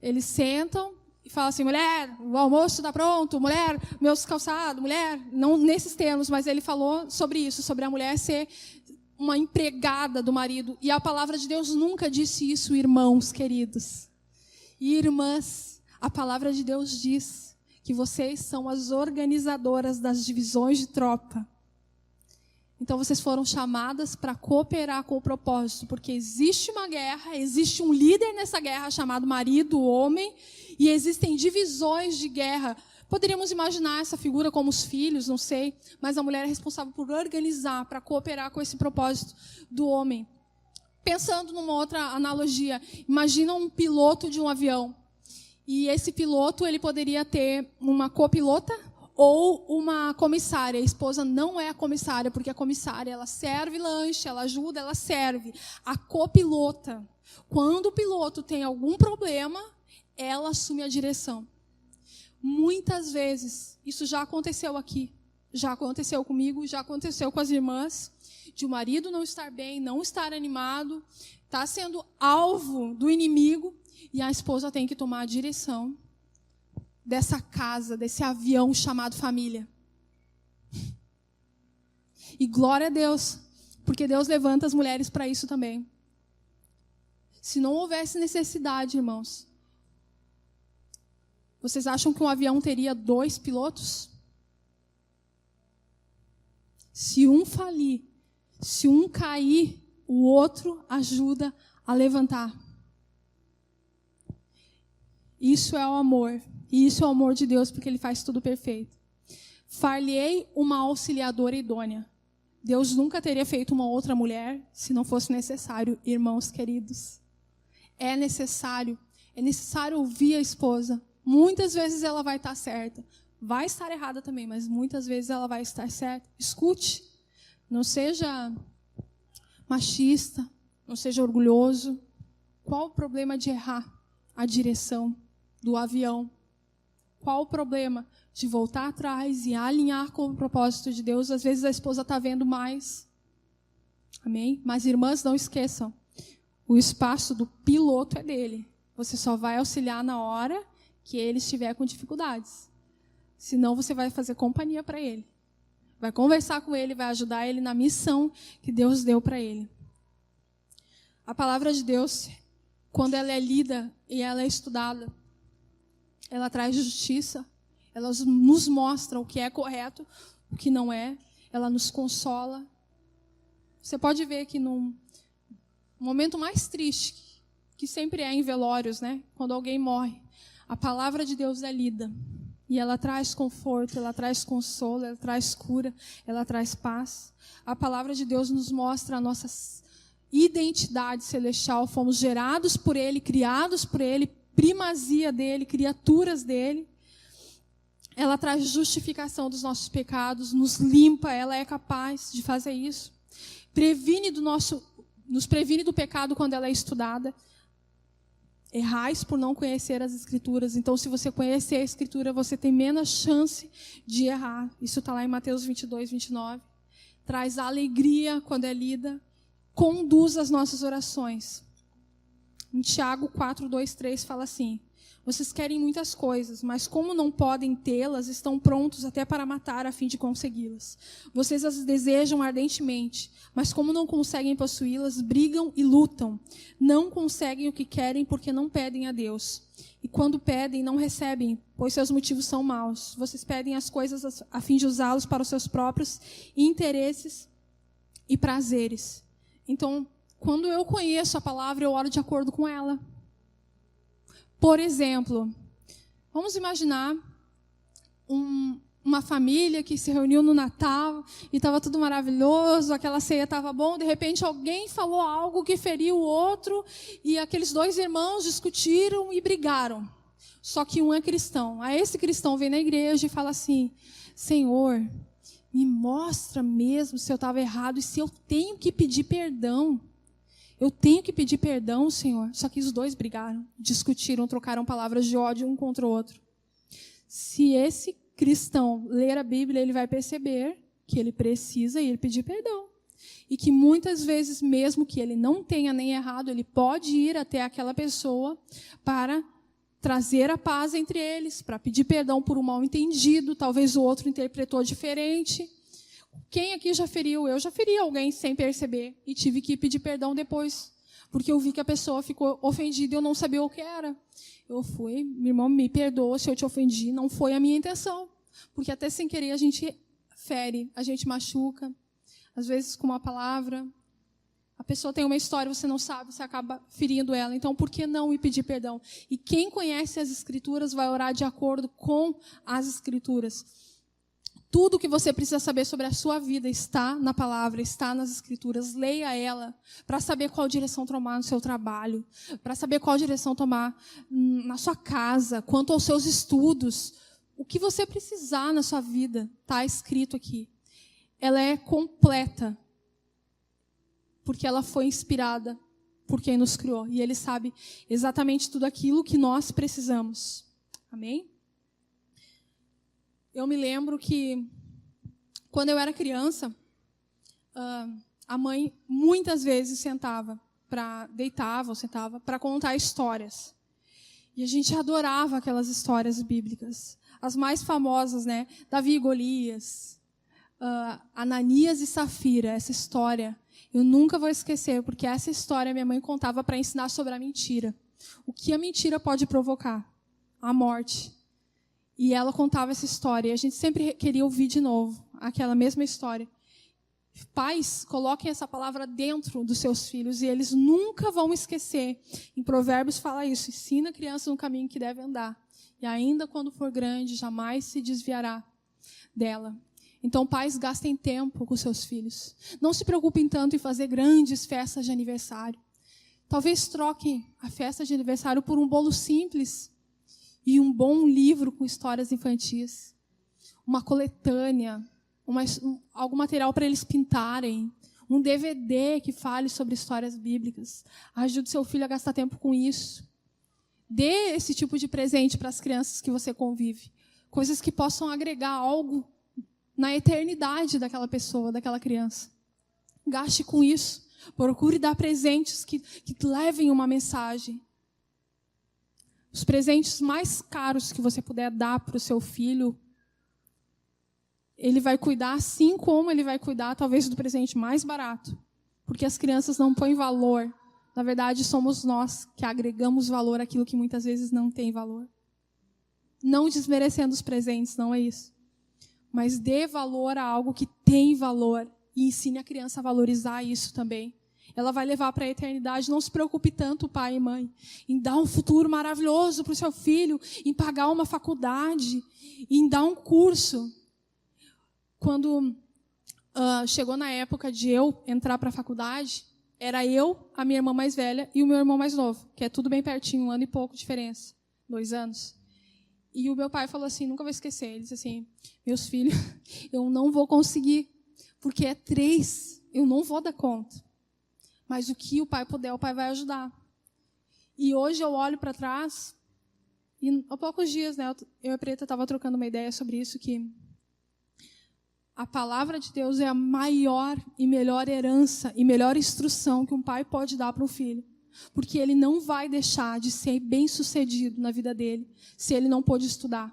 eles sentam e falam assim, mulher, o almoço está pronto, mulher, meus calçados, mulher, não nesses termos, mas ele falou sobre isso, sobre a mulher ser uma empregada do marido. E a palavra de Deus nunca disse isso, irmãos queridos. E irmãs, A palavra de Deus diz que vocês são as organizadoras das divisões de tropa. Então, vocês foram chamadas para cooperar com o propósito, porque existe uma guerra, existe um líder nessa guerra chamado marido, homem, e existem divisões de guerra. Poderíamos imaginar essa figura como os filhos, não sei, mas a mulher é responsável por organizar, para cooperar com esse propósito do homem. Pensando numa outra analogia, imagina um piloto de um avião, e esse piloto ele poderia ter uma copilota ou uma comissária. A esposa não é a comissária, porque a comissária ela serve lanche, ela ajuda, ela serve. A copilota, quando o piloto tem algum problema, ela assume a direção. Muitas vezes, isso já aconteceu aqui, já aconteceu comigo, já aconteceu com as irmãs, de o marido não estar bem, não estar animado, está sendo alvo do inimigo, e a esposa tem que tomar a direção dessa casa, desse avião chamado família. E glória a Deus, porque Deus levanta as mulheres para isso também. Se não houvesse necessidade, irmãos, vocês acham que um avião teria 2 pilotos? Se um falir, se um cair, o outro ajuda a levantar. Isso é o amor. E isso é o amor de Deus, porque Ele faz tudo perfeito. Far-lhe-ei uma auxiliadora idônea. Deus nunca teria feito uma outra mulher se não fosse necessário, irmãos queridos. É necessário ouvir a esposa. Muitas vezes ela vai estar certa. Vai estar errada também, mas muitas vezes ela vai estar certa. Escute. Não seja machista, não seja orgulhoso. Qual o problema de errar a direção do avião? Qual o problema de voltar atrás e alinhar com o propósito de Deus? Às vezes a esposa está vendo mais. Amém? Mas, irmãs, não esqueçam. O espaço do piloto é dele. Você só vai auxiliar na hora que ele estiver com dificuldades. Senão você vai fazer companhia para ele. Vai conversar com ele, vai ajudar ele na missão que Deus deu para ele. A palavra de Deus, quando ela é lida e ela é estudada, ela traz justiça, ela nos mostra o que é correto, o que não é, ela nos consola. Você pode ver que num momento mais triste, que sempre é em velórios, né? Quando alguém morre, a palavra de Deus é lida. E ela traz conforto, ela traz consolo, ela traz cura, ela traz paz. A palavra de Deus nos mostra a nossa identidade celestial. Fomos gerados por Ele, criados por Ele, primazia dEle, criaturas dEle. Ela traz justificação dos nossos pecados, nos limpa, ela é capaz de fazer isso. Nos previne do pecado quando ela é estudada. Errais por não conhecer as Escrituras. Então, se você conhecer a Escritura, você tem menos chance de errar. Isso está lá em Mateus 22, 29. Traz alegria quando é lida. Conduz as nossas orações. Em Tiago 4, 2, 3 fala assim: vocês querem muitas coisas, mas como não podem tê-las, estão prontos até para matar a fim de consegui-las. Vocês as desejam ardentemente, mas como não conseguem possuí-las, brigam e lutam. Não conseguem o que querem porque não pedem a Deus. E quando pedem, não recebem, pois seus motivos são maus. Vocês pedem as coisas a fim de usá-los para os seus próprios interesses e prazeres. Então, quando eu conheço a palavra, eu oro de acordo com ela. Por exemplo, vamos imaginar uma família que se reuniu no Natal e estava tudo maravilhoso, aquela ceia estava bom, de repente alguém falou algo que feriu o outro e aqueles 2 irmãos discutiram e brigaram. Só que um é cristão. Aí esse cristão vem na igreja e fala assim: Senhor, me mostra mesmo se eu estava errado e se eu tenho que pedir perdão. Eu tenho que pedir perdão, Senhor. Só que os 2 brigaram, discutiram, trocaram palavras de ódio um contra o outro. Se esse cristão ler a Bíblia, ele vai perceber que ele precisa ir pedir perdão. E que muitas vezes, mesmo que ele não tenha nem errado, ele pode ir até aquela pessoa para trazer a paz entre eles, para pedir perdão por um mal-entendido, talvez o outro interpretou diferente. Quem aqui já feriu? Eu já feri alguém sem perceber e tive que pedir perdão depois. porque eu vi que a pessoa ficou ofendida e eu não sabia o que era. Eu fui, meu irmão, me perdoa se eu te ofendi, não foi a minha intenção. Porque até sem querer a gente fere, a gente machuca, às vezes com uma palavra. A pessoa tem uma história, você não sabe, você acaba ferindo ela. Então, por que não me pedir perdão? E quem conhece as Escrituras vai orar de acordo com as Escrituras. Tudo que você precisa saber sobre a sua vida está na palavra, está nas Escrituras. Leia ela para saber qual direção tomar no seu trabalho, para saber qual direção tomar na sua casa, quanto aos seus estudos. O que você precisar na sua vida está escrito aqui. Ela é completa, porque ela foi inspirada por quem nos criou. E Ele sabe exatamente tudo aquilo que nós precisamos. Amém? Eu me lembro que, quando eu era criança, a mãe muitas vezes deitava ou sentava para contar histórias. E a gente adorava aquelas histórias bíblicas. As mais famosas, né? Davi e Golias, Ananias e Safira, essa história. Eu nunca vou esquecer, porque essa história minha mãe contava para ensinar sobre a mentira. O que a mentira pode provocar? A morte. E ela contava essa história, e a gente sempre queria ouvir de novo aquela mesma história. Pais, coloquem essa palavra dentro dos seus filhos, e eles nunca vão esquecer. Em Provérbios fala isso: ensina a criança no caminho que deve andar, e ainda quando for grande, jamais se desviará dela. Então, pais, gastem tempo com seus filhos. Não se preocupem tanto em fazer grandes festas de aniversário. Talvez troquem a festa de aniversário por um bolo simples e um bom livro com histórias infantis. Uma coletânea, algum material para eles pintarem. Um DVD que fale sobre histórias bíblicas. Ajude seu filho a gastar tempo com isso. Dê esse tipo de presente para as crianças que você convive. Coisas que possam agregar algo na eternidade daquela pessoa, daquela criança. Gaste com isso. Procure dar presentes que levem uma mensagem. Os presentes mais caros que você puder dar para o seu filho, ele vai cuidar assim como ele vai cuidar, talvez, do presente mais barato. Porque as crianças não põem valor. Na verdade, somos nós que agregamos valor àquilo que muitas vezes não tem valor. Não desmerecendo os presentes, não é isso. Mas dê valor a algo que tem valor e ensine a criança a valorizar isso também. Ela vai levar para a eternidade. Não se preocupe tanto, pai e mãe, em dar um futuro maravilhoso para o seu filho, em pagar uma faculdade, em dar um curso. Quando chegou na época de eu entrar para a faculdade, era eu, a minha irmã mais velha e o meu irmão mais novo, que é tudo bem pertinho, 1 ano e pouco de diferença, 2 anos. E o meu pai falou assim, nunca vou esquecer, ele disse assim: meus filhos, eu não vou conseguir, porque é 3, eu não vou dar conta. Mas o que o pai puder, o pai vai ajudar. E hoje eu olho para trás, e há poucos dias, né, eu e a Preta estava trocando uma ideia sobre isso, que a palavra de Deus é a maior e melhor herança e melhor instrução que um pai pode dar para um filho. Porque ele não vai deixar de ser bem-sucedido na vida dele se ele não pôde estudar.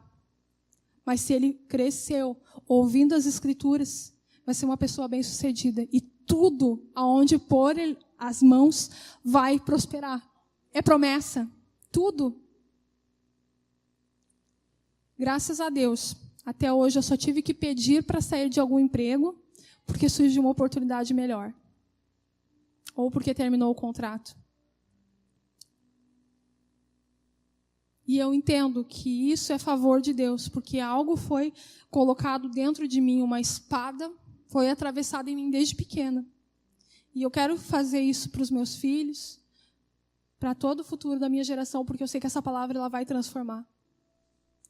Mas se ele cresceu ouvindo as Escrituras, vai ser uma pessoa bem-sucedida. E tudo aonde pôr as mãos vai prosperar. É promessa. Tudo. Graças a Deus, até hoje eu só tive que pedir para sair de algum emprego porque surgiu uma oportunidade melhor. Ou porque terminou o contrato. E eu entendo que isso é favor de Deus, porque algo foi colocado dentro de mim, uma espada foi atravessada em mim desde pequena. E eu quero fazer isso para os meus filhos, para todo o futuro da minha geração, porque eu sei que essa palavra ela vai transformar.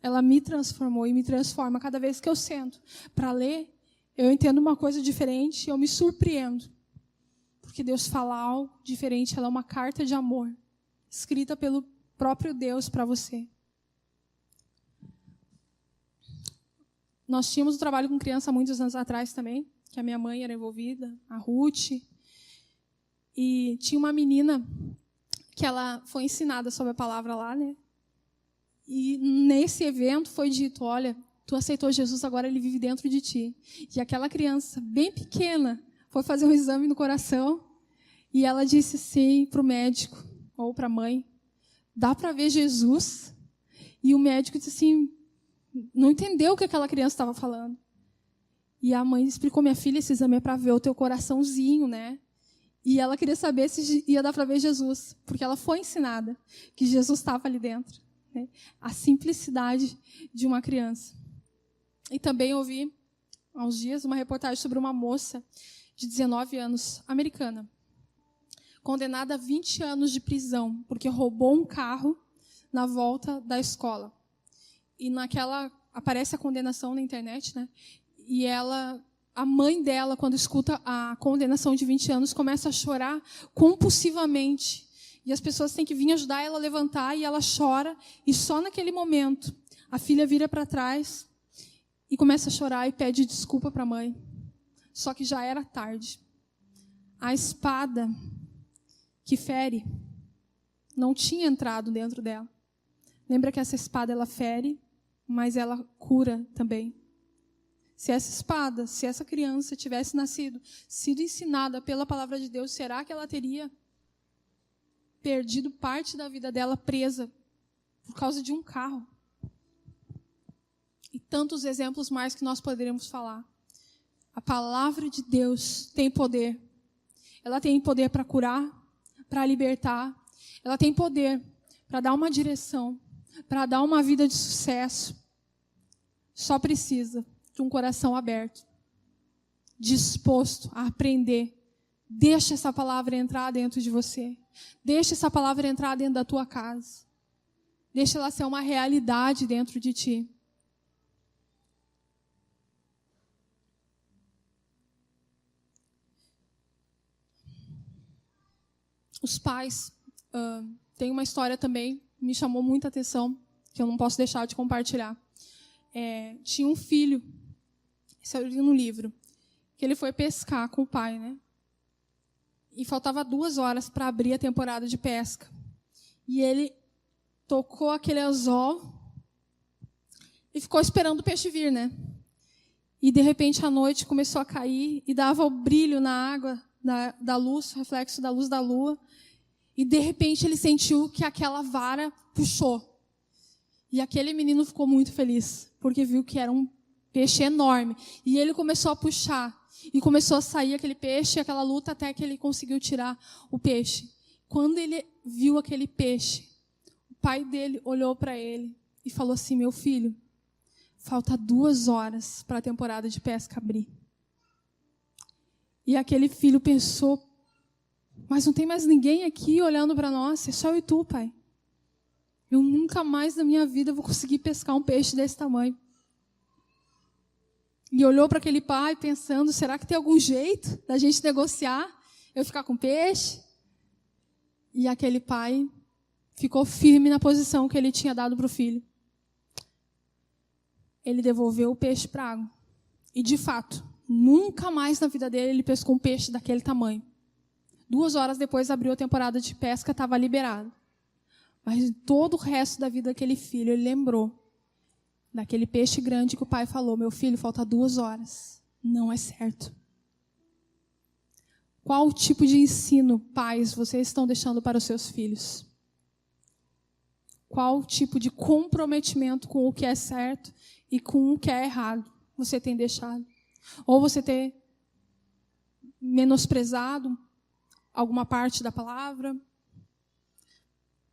Ela me transformou e me transforma. Cada vez que eu sento para ler, eu entendo uma coisa diferente e eu me surpreendo. Porque Deus fala algo diferente, ela é uma carta de amor, escrita pelo próprio Deus para você. Nós tínhamos um trabalho com criança há muitos anos atrás também, que a minha mãe era envolvida, a Ruth. E tinha uma menina que ela foi ensinada sobre a palavra lá, né? E nesse evento foi dito, olha, tu aceitou Jesus, agora ele vive dentro de ti. E aquela criança, bem pequena, foi fazer um exame no coração E ela disse sim para o médico, ou para a mãe, dá para ver Jesus? E o médico disse assim, não entendeu o que aquela criança estava falando. E a mãe explicou, minha filha, esse exame é para ver o teu coraçãozinho, né? E ela queria saber se ia dar para ver Jesus, porque ela foi ensinada que Jesus estava ali dentro. Né? A simplicidade de uma criança. E também ouvi, há uns dias, uma reportagem sobre uma moça de 19 anos, americana, condenada a 20 anos de prisão, porque roubou um carro na volta da escola. E aparece a condenação na internet, né? E a mãe dela, quando escuta a condenação de 20 anos, começa a chorar compulsivamente. E as pessoas têm que vir ajudar ela a levantar, e ela chora. E só naquele momento, a filha vira para trás e começa a chorar e pede desculpa para a mãe. Só que já era tarde. A espada que fere não tinha entrado dentro dela. Lembra que essa espada, ela fere, mas ela cura também. Se essa criança tivesse sido ensinada pela palavra de Deus, será que ela teria perdido parte da vida dela presa por causa de um carro? E tantos exemplos mais que nós poderíamos falar. A palavra de Deus tem poder. Ela tem poder para curar, para libertar. Ela tem poder para dar uma direção, para dar uma vida de sucesso. Só precisa de um coração aberto, disposto a aprender. Deixa essa palavra entrar dentro de você. Deixa essa palavra entrar dentro da tua casa. Deixa ela ser uma realidade dentro de ti. Os pais, tem uma história também, me chamou muita atenção, que eu não posso deixar de compartilhar. Tinha um filho, isso eu li no livro, que ele foi pescar com o pai, né? E faltava 2 horas para abrir a temporada de pesca. E ele tocou aquele anzol e ficou esperando o peixe vir, né? E, de repente, a noite começou a cair e dava o brilho na água da luz, o reflexo da luz da lua. E, de repente, ele sentiu que aquela vara puxou. E aquele menino ficou muito feliz, porque viu que era um peixe enorme. E ele começou a puxar. E começou a sair aquele peixe, aquela luta, até que ele conseguiu tirar o peixe. Quando ele viu aquele peixe, o pai dele olhou para ele e falou assim, meu filho, falta 2 horas para a temporada de pesca abrir. E aquele filho pensou, mas não tem mais ninguém aqui olhando para nós, é só eu e tu, pai. Eu nunca mais na minha vida vou conseguir pescar um peixe desse tamanho. E olhou para aquele pai pensando, será que tem algum jeito da gente negociar, eu ficar com peixe? E aquele pai ficou firme na posição que ele tinha dado para o filho. Ele devolveu o peixe para a água. E, de fato, nunca mais na vida dele ele pescou um peixe daquele tamanho. 2 horas depois abriu a temporada de pesca, estava liberado. Mas em todo o resto da vida daquele filho, ele lembrou daquele peixe grande que o pai falou, meu filho, falta 2 horas. Não é certo. Qual tipo de ensino, pais, vocês estão deixando para os seus filhos? Qual tipo de comprometimento com o que é certo e com o que é errado você tem deixado? Ou você tem menosprezado alguma parte da palavra?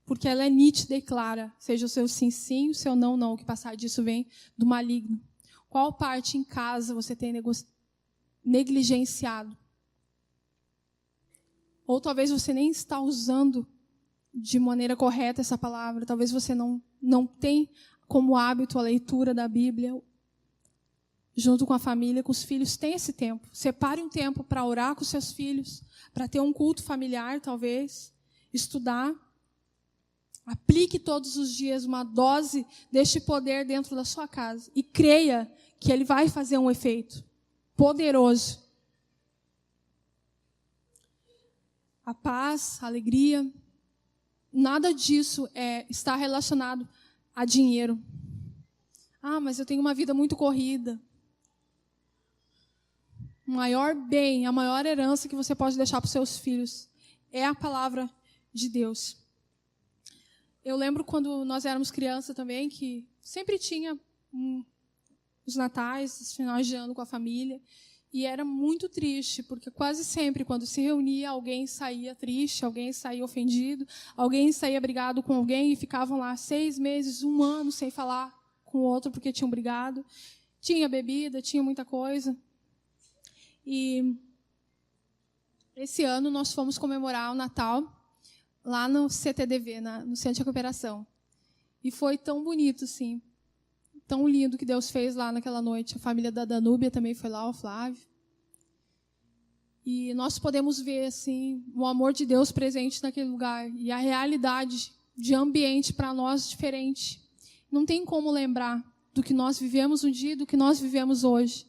Porque ela é nítida e clara. Seja o seu sim, sim, o seu não, não. O que passar disso vem do maligno. Qual parte em casa você tem negligenciado? Ou talvez você nem está usando de maneira correta essa palavra. Talvez você não tem como hábito a leitura da Bíblia. Junto com a família, com os filhos, tem esse tempo. Separe um tempo para orar com seus filhos, para ter um culto familiar, talvez, estudar. Aplique todos os dias uma dose deste poder dentro da sua casa. E creia que ele vai fazer um efeito poderoso. A paz, a alegria, nada disso está relacionado a dinheiro. Ah, mas eu tenho uma vida muito corrida. O maior bem, a maior herança que você pode deixar para os seus filhos é a palavra de Deus. Eu lembro quando nós éramos crianças também, que sempre tinha os natais, os finais de ano com a família, e era muito triste, porque quase sempre, quando se reunia, alguém saía triste, alguém saía ofendido, alguém saía brigado com alguém, e ficavam lá 6 meses, 1 ano, sem falar com o outro, porque tinham brigado. Tinha bebida, tinha muita coisa. E esse ano nós fomos comemorar o Natal lá no CTDV, no Centro de Recuperação. E foi tão bonito, assim, tão lindo que Deus fez lá naquela noite. A família da Danúbia também foi lá, o Flávio. E nós podemos ver, assim, o amor de Deus presente naquele lugar. E a realidade de ambiente para nós diferente. Não tem como lembrar do que nós vivemos um dia e do que nós vivemos hoje.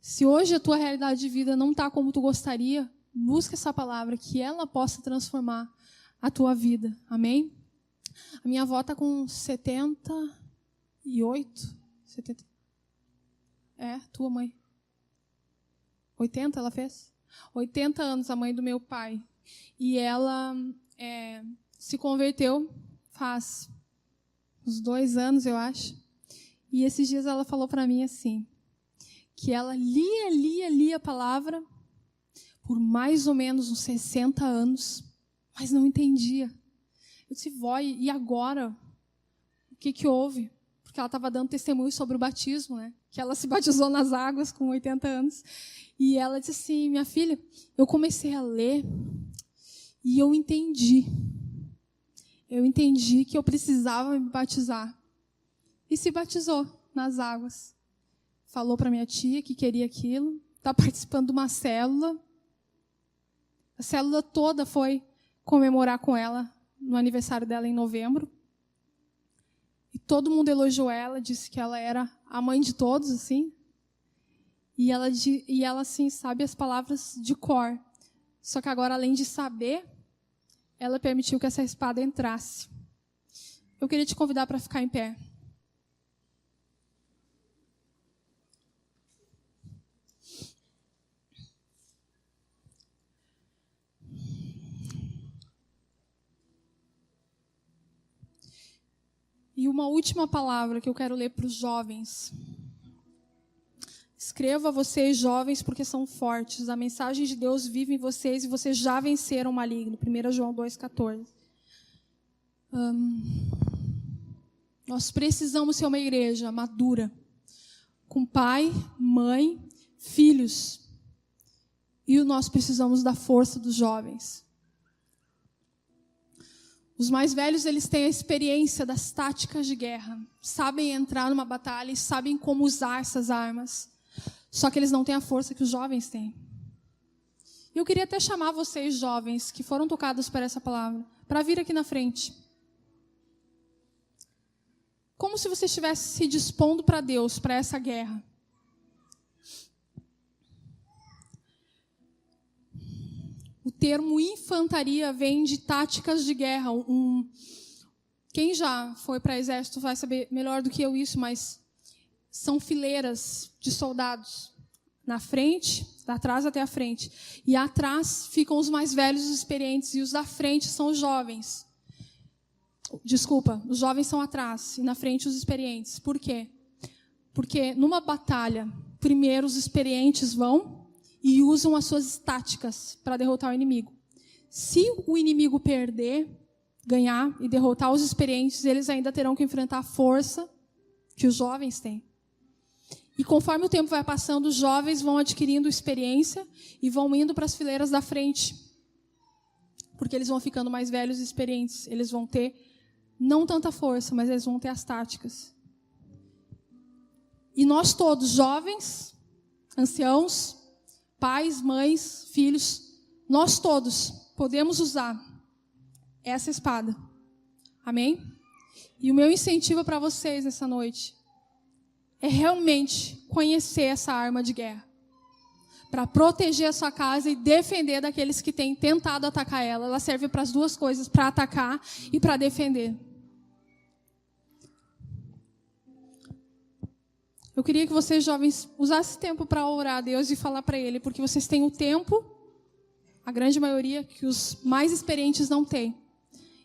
Se hoje a tua realidade de vida não está como tu gostaria, busca essa palavra, que ela possa transformar a tua vida. Amém? A minha avó está com 78. 70. Tua mãe. 80 ela fez? 80 anos, a mãe do meu pai. E ela se converteu faz uns 2 anos, eu acho. E esses dias ela falou para mim assim, que ela lia a palavra por mais ou menos uns 60 anos, mas não entendia. Eu disse, vó, e agora? O que houve? Porque ela estava dando testemunho sobre o batismo, né? Que ela se batizou nas águas com 80 anos. E ela disse assim, minha filha, eu comecei a ler e eu entendi. Eu entendi que eu precisava me batizar. E se batizou nas águas. Falou para minha tia que queria aquilo. Está participando de uma célula. A célula toda foi comemorar com ela no aniversário dela em novembro. E todo mundo elogiou ela, disse que ela era a mãe de todos, assim. E ela, assim, sabe as palavras de cor. Só que agora, além de saber, ela permitiu que essa espada entrasse. Eu queria te convidar para ficar em pé. E uma última palavra que eu quero ler para os jovens. Escrevo a vocês, jovens, porque são fortes. A mensagem de Deus vive em vocês e vocês já venceram o maligno. 1 João 2,14. Nós precisamos ser uma igreja madura, com pai, mãe, filhos. E nós precisamos da força dos jovens. Os mais velhos, eles têm a experiência das táticas de guerra. Sabem entrar numa batalha e sabem como usar essas armas. Só que eles não têm a força que os jovens têm. Eu queria até chamar vocês, jovens, que foram tocados por essa palavra, para vir aqui na frente. Como se você estivesse se dispondo para Deus, para essa guerra. O termo infantaria vem de táticas de guerra. Quem já foi para o exército vai saber melhor do que eu isso, mas são fileiras de soldados na frente, da trás até a frente. E atrás ficam os mais velhos, os experientes, e os da frente são os jovens. Desculpa, os jovens são atrás e na frente os experientes. Por quê? Porque numa batalha, primeiro os experientes vão e usam as suas táticas para derrotar o inimigo. Se o inimigo perder, ganhar e derrotar os experientes, eles ainda terão que enfrentar a força que os jovens têm. E conforme o tempo vai passando, os jovens vão adquirindo experiência e vão indo para as fileiras da frente. Porque eles vão ficando mais velhos e experientes. Eles vão ter não tanta força, mas eles vão ter as táticas. E nós todos, jovens, anciãos, pais, mães, filhos, nós todos podemos usar essa espada. Amém? E o meu incentivo para vocês nessa noite é realmente conhecer essa arma de guerra. Para proteger a sua casa e defender daqueles que têm tentado atacar ela. Ela serve para as duas coisas, para atacar e para defender. Eu queria que vocês, jovens, usassem tempo para orar a Deus e falar para Ele, porque vocês têm o tempo, a grande maioria que os mais experientes não têm,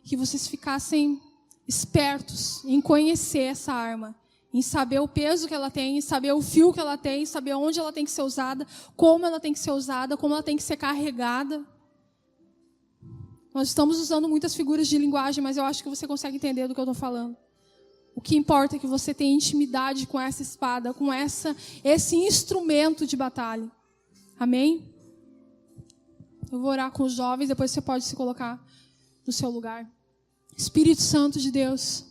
que vocês ficassem espertos em conhecer essa arma, em saber o peso que ela tem, em saber o fio que ela tem, em saber onde ela tem que ser usada, como ela tem que ser usada, como ela tem que ser carregada. Nós estamos usando muitas figuras de linguagem, mas eu acho que você consegue entender do que eu estou falando. O que importa é que você tenha intimidade com essa espada, com esse instrumento de batalha. Amém? Eu vou orar com os jovens, depois você pode se colocar no seu lugar. Espírito Santo de Deus,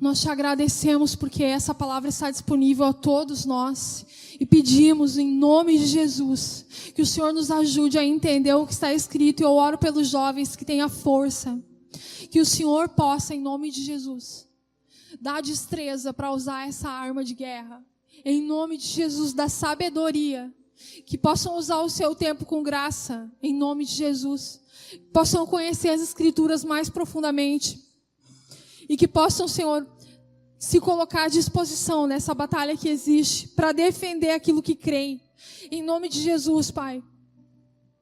nós te agradecemos porque essa palavra está disponível a todos nós e pedimos em nome de Jesus que o Senhor nos ajude a entender o que está escrito. E eu oro pelos jovens que tenham força, que o Senhor possa, em nome de Jesus, dar destreza para usar essa arma de guerra. Em nome de Jesus, dar sabedoria, que possam usar o seu tempo com graça, em nome de Jesus. Possam conhecer as Escrituras mais profundamente. E que possam, Senhor, se colocar à disposição nessa batalha que existe, para defender aquilo que creem. Em nome de Jesus, Pai.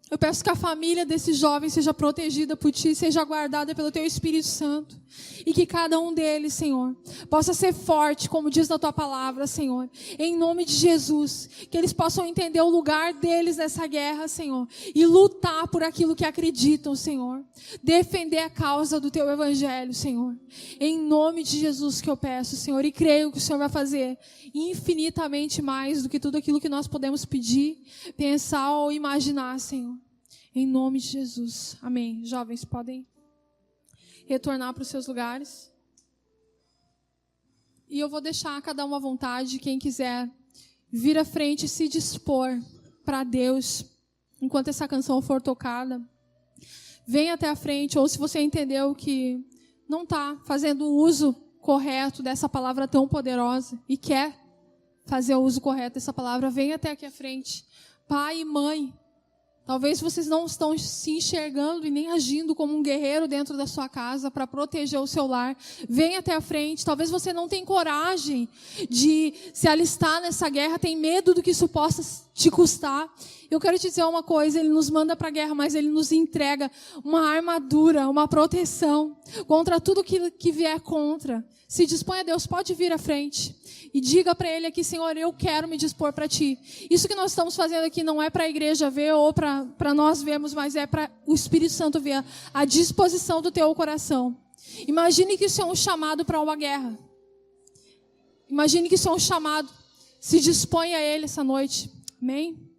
Eu peço que a família desses jovens seja protegida por Ti, seja guardada pelo Teu Espírito Santo. E que cada um deles, Senhor, possa ser forte, como diz na Tua palavra, Senhor. Em nome de Jesus. Que eles possam entender o lugar deles nessa guerra, Senhor. E lutar por aquilo que acreditam, Senhor. Defender a causa do Teu Evangelho, Senhor. Em nome de Jesus que eu peço, Senhor. E creio que o Senhor vai fazer infinitamente mais do que tudo aquilo que nós podemos pedir, pensar ou imaginar, Senhor. Em nome de Jesus. Amém. Jovens, podem retornar para os seus lugares. E eu vou deixar cada um à vontade. Quem quiser vir à frente e se dispor para Deus, enquanto essa canção for tocada, venha até a frente. Ou se você entendeu que não está fazendo o uso correto dessa palavra tão poderosa e quer fazer o uso correto dessa palavra, venha até aqui à frente. Pai e mãe, talvez vocês não estão se enxergando e nem agindo como um guerreiro dentro da sua casa para proteger o seu lar. Venha até a frente. Talvez você não tenha coragem de se alistar nessa guerra, tem medo do que isso possa te custar. Eu quero te dizer uma coisa, Ele nos manda para a guerra, mas Ele nos entrega uma armadura, uma proteção contra tudo que vier contra. Se dispõe a Deus, pode vir à frente. E diga para Ele aqui, Senhor, eu quero me dispor para Ti. Isso que nós estamos fazendo aqui não é para a igreja ver ou para nós vermos, mas é para o Espírito Santo ver a disposição do teu coração. Imagine que isso é um chamado para uma guerra. Imagine que isso é um chamado. Se dispõe a Ele essa noite. Amém?